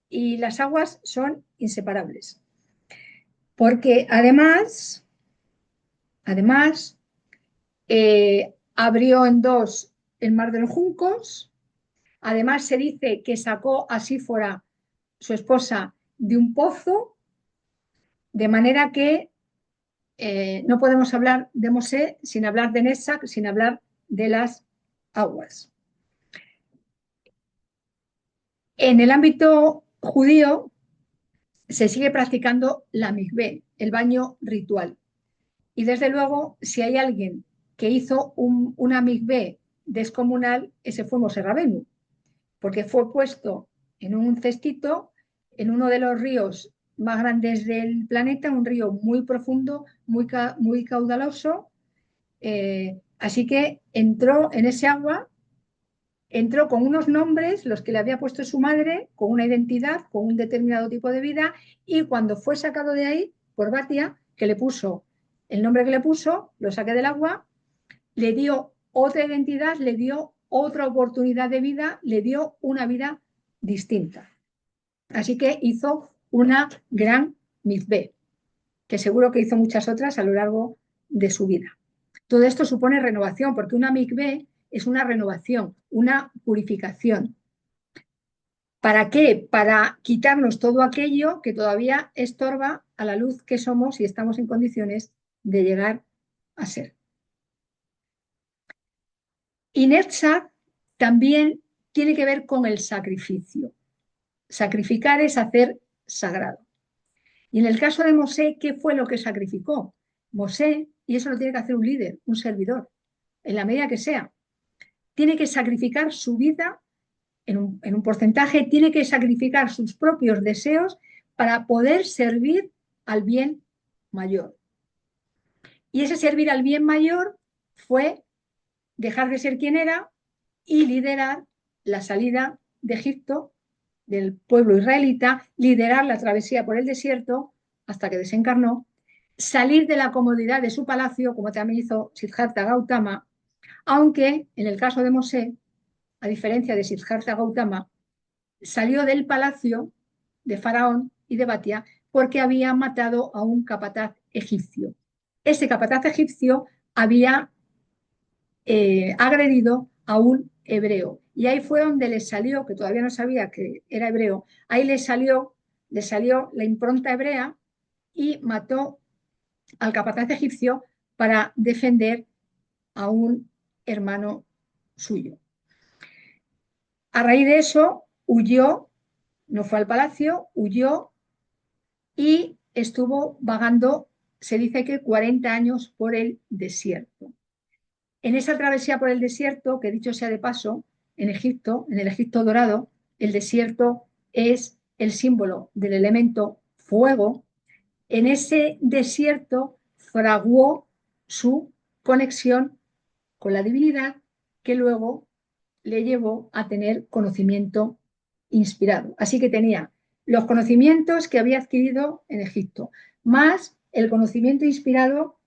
A: y las aguas son inseparables. porque además abrió en dos el mar de los Juncos. Además se dice que sacó a Sífora, su esposa, de un pozo, de manera que no podemos hablar de Mosé sin hablar de Nesac, sin hablar de las aguas. En el ámbito judío se sigue practicando la mikvé, el baño ritual. Y desde luego, si hay alguien que hizo una mikvé descomunal, ese fue Mosé Rabenu, porque fue puesto en un cestito en uno de los ríos más grandes del planeta, un río muy profundo, muy caudaloso. Así que entró en ese agua, entró con unos nombres, los que le había puesto su madre, con una identidad, con un determinado tipo de vida, y cuando fue sacado de ahí por Batia, que le puso el nombre que le puso, lo saqué del agua, le dio otra identidad, le dio otra oportunidad de vida, le dio una vida distinta. Así que hizo una gran mitzvah, que seguro que hizo muchas otras a lo largo de su vida. Todo esto supone renovación, porque una mikvé es una renovación, una purificación. ¿Para qué? Para quitarnos todo aquello que todavía estorba a la luz que somos y estamos en condiciones de llegar a ser. Y Netzach también tiene que ver con el sacrificio. Sacrificar es hacer sagrado. Y en el caso de Mosé, ¿qué fue lo que sacrificó? Mosé, y eso lo tiene que hacer un líder, un servidor, en la medida que sea, tiene que sacrificar su vida en un porcentaje, tiene que sacrificar sus propios deseos para poder servir al bien mayor. Y ese servir al bien mayor fue dejar de ser quien era y liderar la salida de Egipto del pueblo israelita, liderar la travesía por el desierto hasta que desencarnó, salir de la comodidad de su palacio, como también hizo Siddhartha Gautama, aunque en el caso de Mosé, a diferencia de Siddhartha Gautama, salió del palacio de Faraón y de Batia porque había matado a un capataz egipcio. Ese capataz egipcio había agredido a un hebreo. Y ahí fue donde le salió, que todavía no sabía que era hebreo, ahí le salió la impronta hebrea y mató al capataz egipcio para defender a un hermano suyo. A raíz de eso huyó, no fue al palacio, huyó y estuvo vagando, se dice que 40 años por el desierto. En esa travesía por el desierto, que dicho sea de paso, en Egipto, en el Egipto dorado, el desierto es el símbolo del elemento fuego. En ese desierto fraguó su conexión con la divinidad, que luego le llevó a tener conocimiento inspirado. Así que tenía los conocimientos que había adquirido en Egipto, más el conocimiento inspirado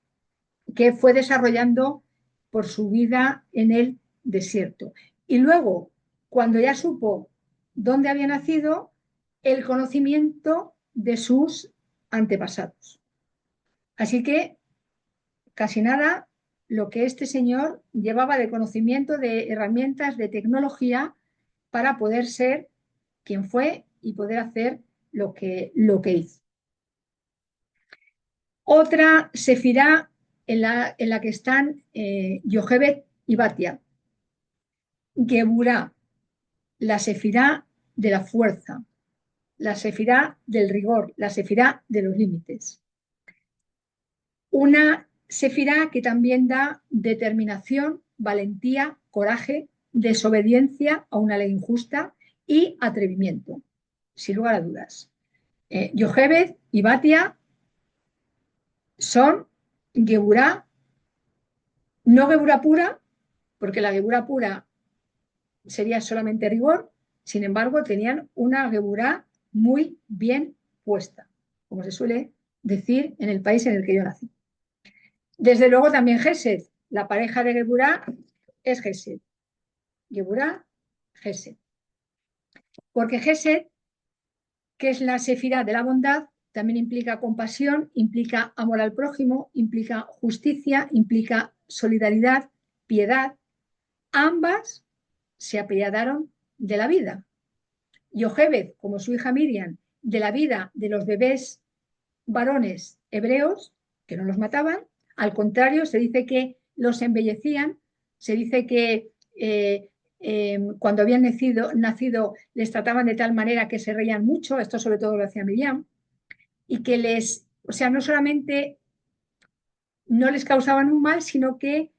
A: que fue desarrollando por su vida en el desierto. Y luego, cuando ya supo dónde había nacido, el conocimiento de sus antepasados. Así que casi nada lo que este señor llevaba de conocimiento, de herramientas, de tecnología para poder ser quien fue y poder hacer lo que hizo. Otra sefirá en la que están Yochebed y Batia. Geburá, la sefirá de la fuerza, la sefirá del rigor, la sefirá de los límites. Una sefirá que también da determinación, valentía, coraje, desobediencia a una ley injusta y atrevimiento, sin lugar a dudas. Yochebed y Batia son Geburá, no Geburá pura, porque la Geburá pura sería solamente rigor, sin embargo, tenían una Geburá muy bien puesta, como se suele decir en el país en el que yo nací. Desde luego también Gesed, la pareja de Geburá es Gesed. Geburá, Gesed. Porque Gesed, que es la sefirá de la bondad, también implica compasión, implica amor al prójimo, implica justicia, implica solidaridad, piedad. Ambas se apiadaron de la vida. Yochebed, como su hija Miriam, de la vida de los bebés varones hebreos, que no los mataban. Al contrario, se dice que los embellecían, se dice que cuando habían nacido les trataban de tal manera que se reían mucho, esto sobre todo lo hacía Miriam, y que o sea, no solamente no les causaban un mal, sino que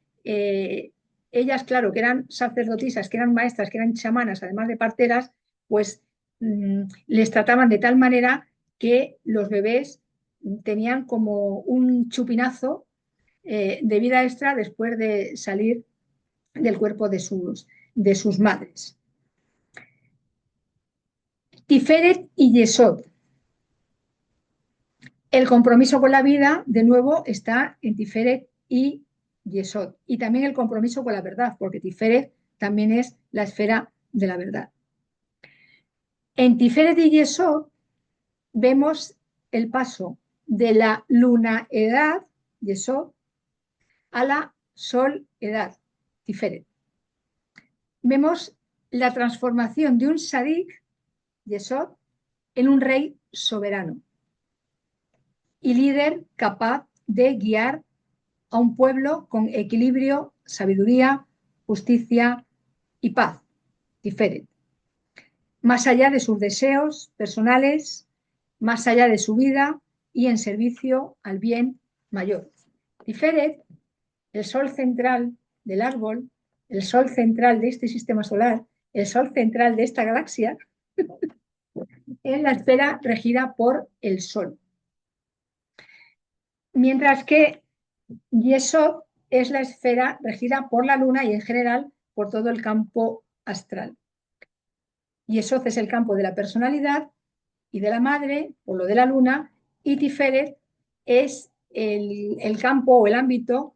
A: ellas, claro, que eran sacerdotisas, que eran maestras, que eran chamanas, además de parteras, pues les trataban de tal manera que los bebés tenían como un chupinazo de vida extra después de salir del cuerpo de sus madres. Tiferet y Yesod. El compromiso con la vida, de nuevo, está en Tiferet y Yesod. Y también el compromiso con la verdad, porque Tiferet también es la esfera de la verdad. En Tiferet y Yesod vemos el paso de la luna-edad, Yesod, a la sol-edad, Tiferet. Vemos la transformación de un sadik, Yesod, en un rey soberano y líder capaz de guiar a un pueblo con equilibrio, sabiduría, justicia y paz, Tiferet. Más allá de sus deseos personales, más allá de su vida y en servicio al bien mayor. Tiferet, el sol central del árbol, el sol central de este sistema solar, el sol central de esta galaxia, es la esfera regida por el sol. Mientras que Yesod es la esfera regida por la luna y en general por todo el campo astral. Yesod es el campo de la personalidad y de la madre, por lo de la luna, y Tiferet es el campo o el ámbito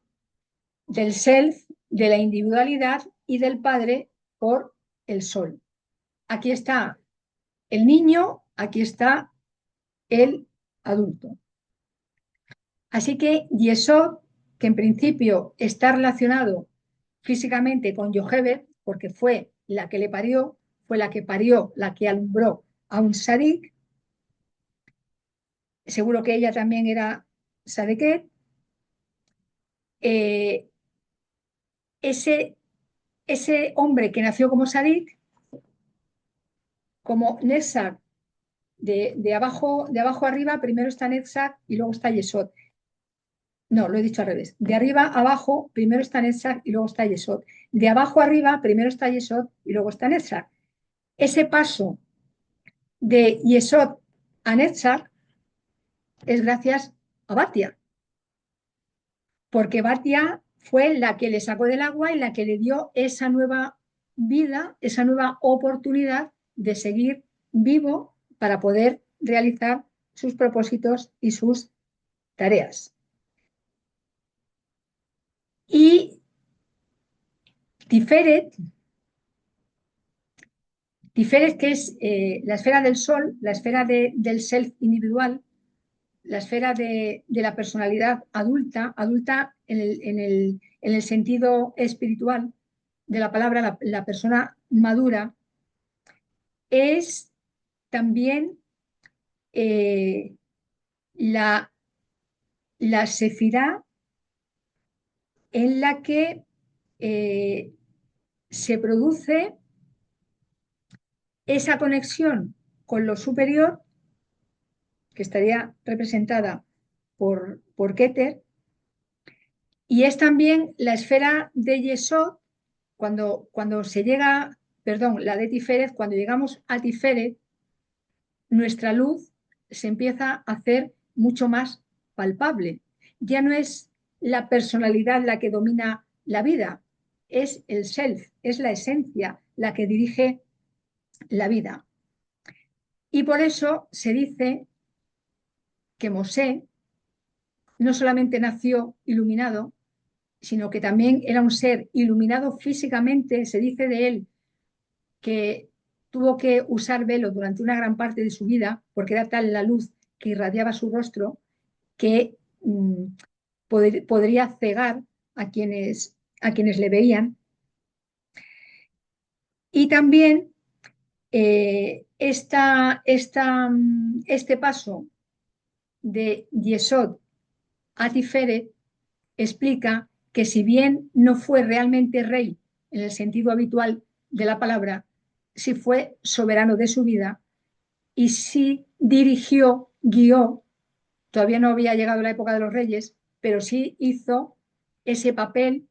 A: del self, de la individualidad y del padre por el sol. Aquí está el niño, aquí está el adulto. Así que Yesod, que en principio está relacionado físicamente con Yochebed, porque fue la que le parió, fue la que parió, la que alumbró a un sadik, seguro que ella también era sadeket, ese hombre que nació como sadik, como Netzach, de abajo arriba, primero está Netzach y luego está Yesod. No, lo he dicho al revés. De arriba a abajo, primero está Netzach y luego está Yesod. De abajo arriba, primero está Yesod y luego está Netzach. Ese paso de Yesod a Netzach es gracias a Batia, porque Batia fue la que le sacó del agua y la que le dio esa nueva vida, esa nueva oportunidad de seguir vivo para poder realizar sus propósitos y sus tareas. Y Tiferet, que es la esfera del sol, la esfera del self individual, la esfera de la personalidad adulta en el sentido espiritual de la palabra, la persona madura, es también la sefirá en la que se produce esa conexión con lo superior, que estaría representada por Keter, y es también la esfera de Yesod, cuando se llega, perdón, la de Tiferet, cuando llegamos a Tiferet, nuestra luz se empieza a hacer mucho más palpable. Ya no es la personalidad la que domina la vida, es el self, es la esencia la que dirige la vida. Y por eso se dice que Mosé no solamente nació iluminado, sino que también era un ser iluminado físicamente. Se dice de él que tuvo que usar velo durante una gran parte de su vida, porque era tal la luz que irradiaba su rostro que podría cegar a quienes le veían. Y también este paso de Yesod a Tiferet explica que si bien no fue realmente rey en el sentido habitual de la palabra, sí fue soberano de su vida y sí dirigió, guió, todavía no había llegado la época de los reyes, pero sí hizo ese papel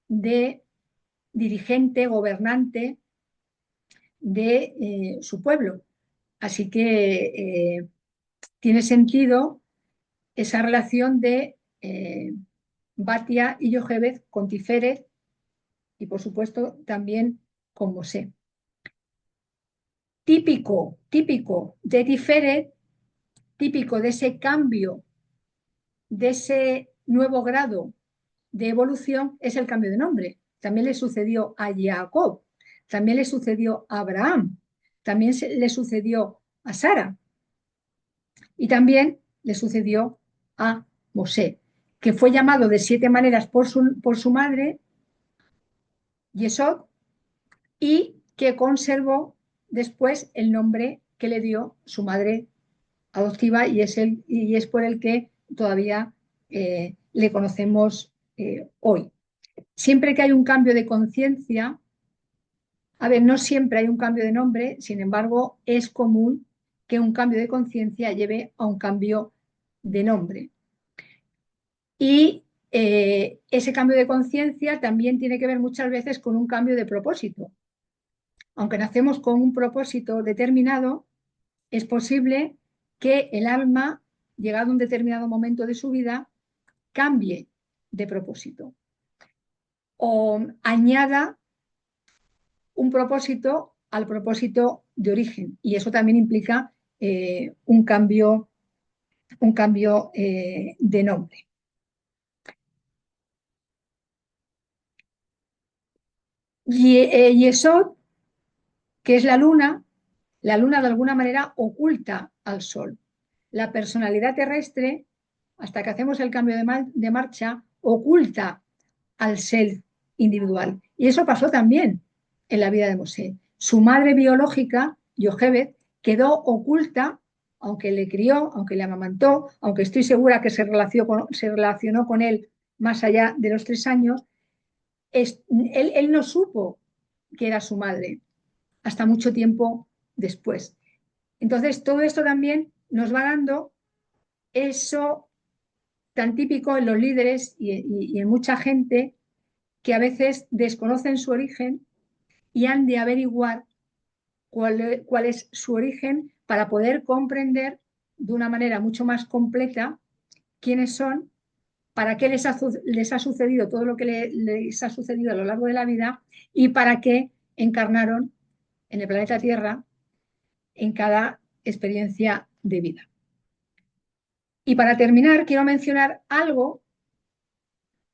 A: de dirigente, gobernante de su pueblo. Así que tiene sentido esa relación de Batia y Yochebed con Tiferet y por supuesto también con Mosé. Típico de Tiferet, típico de ese cambio, de ese nuevo grado de evolución, es el cambio de nombre. También le sucedió a Jacob, también le sucedió a Abraham, también le sucedió a Sara y también le sucedió a Mosé, que fue llamado de 7 maneras por su madre, Yesod, y que conservó después el nombre que le dio su madre adoptiva y es por el que todavía le conocemos hoy. Siempre que hay un cambio de conciencia, a ver, no siempre hay un cambio de nombre, sin embargo, es común que un cambio de conciencia lleve a un cambio de nombre. Y ese cambio de conciencia también tiene que ver muchas veces con un cambio de propósito. Aunque nacemos con un propósito determinado, es posible que el alma, llegado a un determinado momento de su vida, cambie de propósito o añada un propósito al propósito de origen. Y eso también implica un cambio de nombre. Yesod, que es la luna de alguna manera oculta al sol. La personalidad terrestre, hasta que hacemos el cambio de marcha, oculta al ser individual. Y eso pasó también en la vida de Mosé. Su madre biológica, Yochebed, quedó oculta, aunque le crió, aunque le amamantó, aunque estoy segura que se relacionó con él más allá de los 3 años, él no supo que era su madre hasta mucho tiempo después. Entonces, todo esto también nos va dando eso tan típico en los líderes y en mucha gente que a veces desconocen su origen y han de averiguar cuál es su origen para poder comprender de una manera mucho más completa quiénes son, para qué les ha sucedido todo lo que les ha sucedido a lo largo de la vida y para qué encarnaron en el planeta Tierra en cada experiencia de vida. Y para terminar, quiero mencionar algo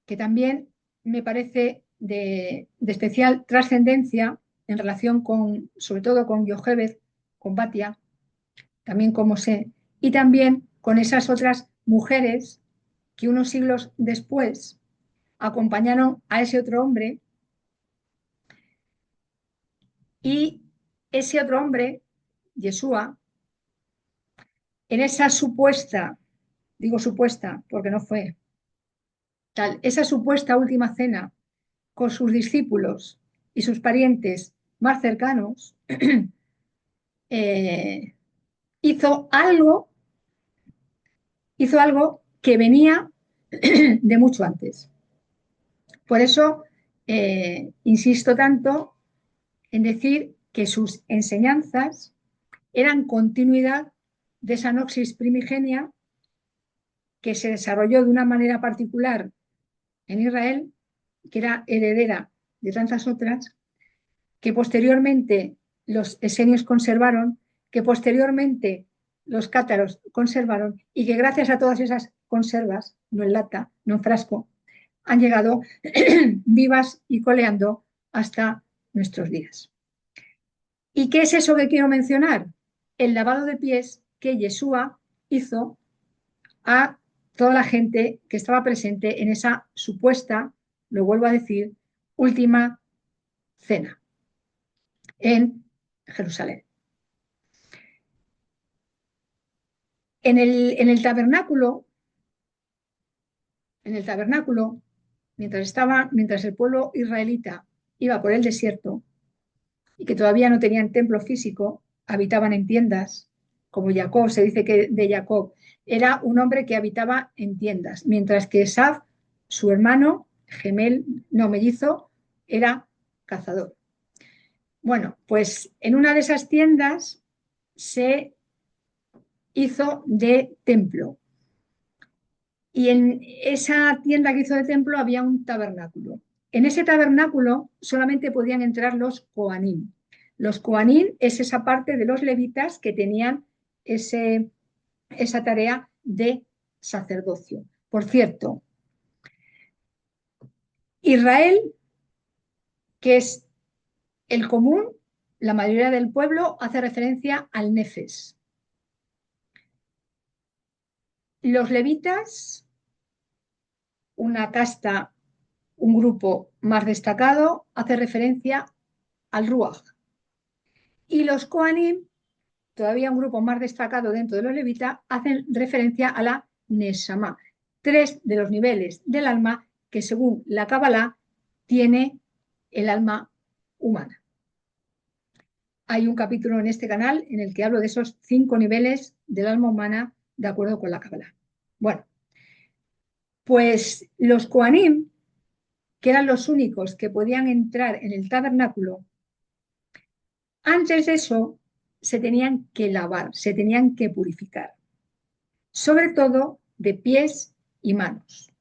A: que también me parece de especial trascendencia en relación con, sobre todo con Yochebed, con Batia, también con Mosé, y también con esas otras mujeres que unos siglos después acompañaron a ese otro hombre y ese otro hombre, Yeshua, en esa supuesta, digo supuesta porque no fue tal, esa supuesta última cena con sus discípulos y sus parientes más cercanos, eh, hizo algo que venía de mucho antes. Por eso insisto tanto en decir que sus enseñanzas eran continuidad de esa noxis primigenia que se desarrolló de una manera particular en Israel, que era heredera de tantas otras, que posteriormente los esenios conservaron, que posteriormente los cátaros conservaron y que gracias a todas esas conservas, no en lata, no en frasco, han llegado vivas y coleando hasta nuestros días. ¿Y qué es eso que quiero mencionar? El lavado de pies que Yeshua hizo a toda la gente que estaba presente en esa supuesta, lo vuelvo a decir, última cena en Jerusalén. En el tabernáculo, mientras el pueblo israelita iba por el desierto y que todavía no tenían templo físico, habitaban en tiendas, como Jacob, se dice que de Jacob era un hombre que habitaba en tiendas, mientras que Esaf, su hermano mellizo, era cazador. Bueno, pues en una de esas tiendas se hizo de templo. Y en esa tienda que hizo de templo había un tabernáculo. En ese tabernáculo solamente podían entrar los Coanim. Los Coanim es esa parte de los levitas que tenían esa tarea de sacerdocio. Por cierto, Israel, que es el común, la mayoría del pueblo hace referencia al Nefes. Los levitas, una casta, un grupo más destacado, hace referencia al Ruach. Y los Kohanim, todavía un grupo más destacado dentro de los levitas, hacen referencia a la Neshama, 3 de los niveles del alma que según la Kabbalah tiene el alma humana. Hay un capítulo en este canal en el que hablo de esos 5 niveles del alma humana de acuerdo con la Kabbalah. Bueno, pues los Kohanim, que eran los únicos que podían entrar en el tabernáculo, antes de eso se tenían que lavar, se tenían que purificar, sobre todo de pies y manos.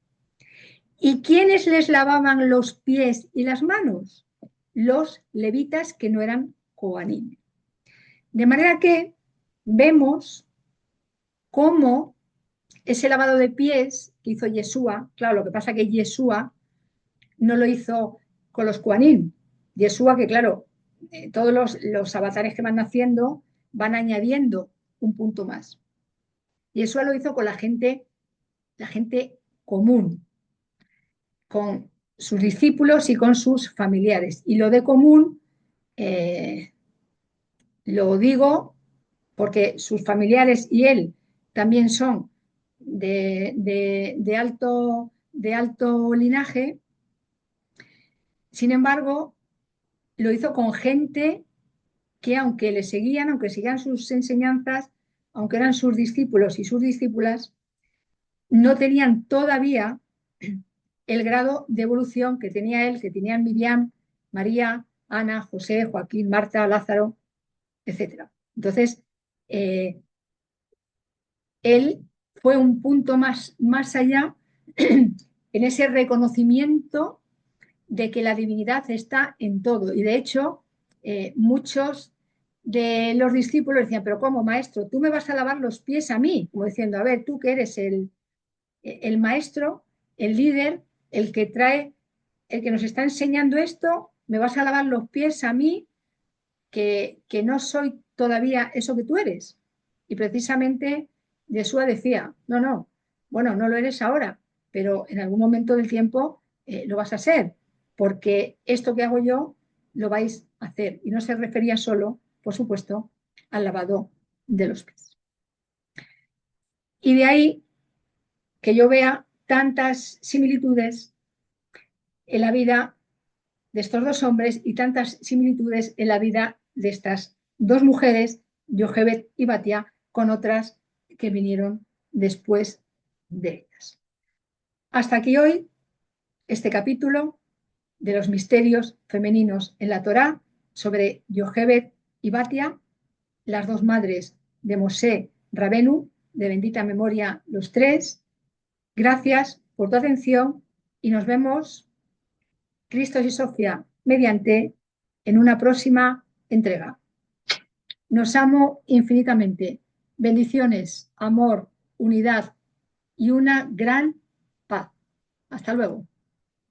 A: ¿Y quiénes les lavaban los pies y las manos? Los levitas que no eran Kohanim. De manera que vemos cómo ese lavado de pies que hizo Yeshua, claro, lo que pasa es que Yeshua no lo hizo con los Kohanim. Yeshua, que claro, todos los avatares que van naciendo van añadiendo un punto más. Yeshua lo hizo con la gente común, con sus discípulos y con sus familiares. Y lo de común lo digo porque sus familiares y él también son de alto linaje. Sin embargo, lo hizo con gente que aunque le seguían, aunque seguían sus enseñanzas, aunque eran sus discípulos y sus discípulas, no tenían todavía el grado de evolución que tenía él, que tenían Miriam, María, Ana, José, Joaquín, Marta, Lázaro, etc. Entonces, él fue un punto más allá en ese reconocimiento de que la divinidad está en todo. Y de hecho, muchos de los discípulos decían, pero ¿cómo, maestro? ¿Tú me vas a lavar los pies a mí? Como diciendo, a ver, tú que eres el maestro, el líder, el que trae, el que nos está enseñando esto, me vas a lavar los pies a mí, que no soy todavía eso que tú eres. Y precisamente Yeshua decía, no, bueno, no lo eres ahora, pero en algún momento del tiempo lo vas a ser, porque esto que hago yo lo vais a hacer. Y no se refería solo, por supuesto, al lavado de los pies. Y de ahí que yo vea tantas similitudes en la vida de estos dos hombres y tantas similitudes en la vida de estas dos mujeres, Yochebed y Batia, con otras que vinieron después de ellas. Hasta aquí hoy este capítulo de los misterios femeninos en la Torá sobre Yochebed y Batia, las dos madres de Mosé Rabenu, de bendita memoria los tres. Gracias por tu atención y nos vemos, Cristos y Sofía, mediante en una próxima entrega. Nos amo infinitamente. Bendiciones, amor, unidad y una gran paz. Hasta luego.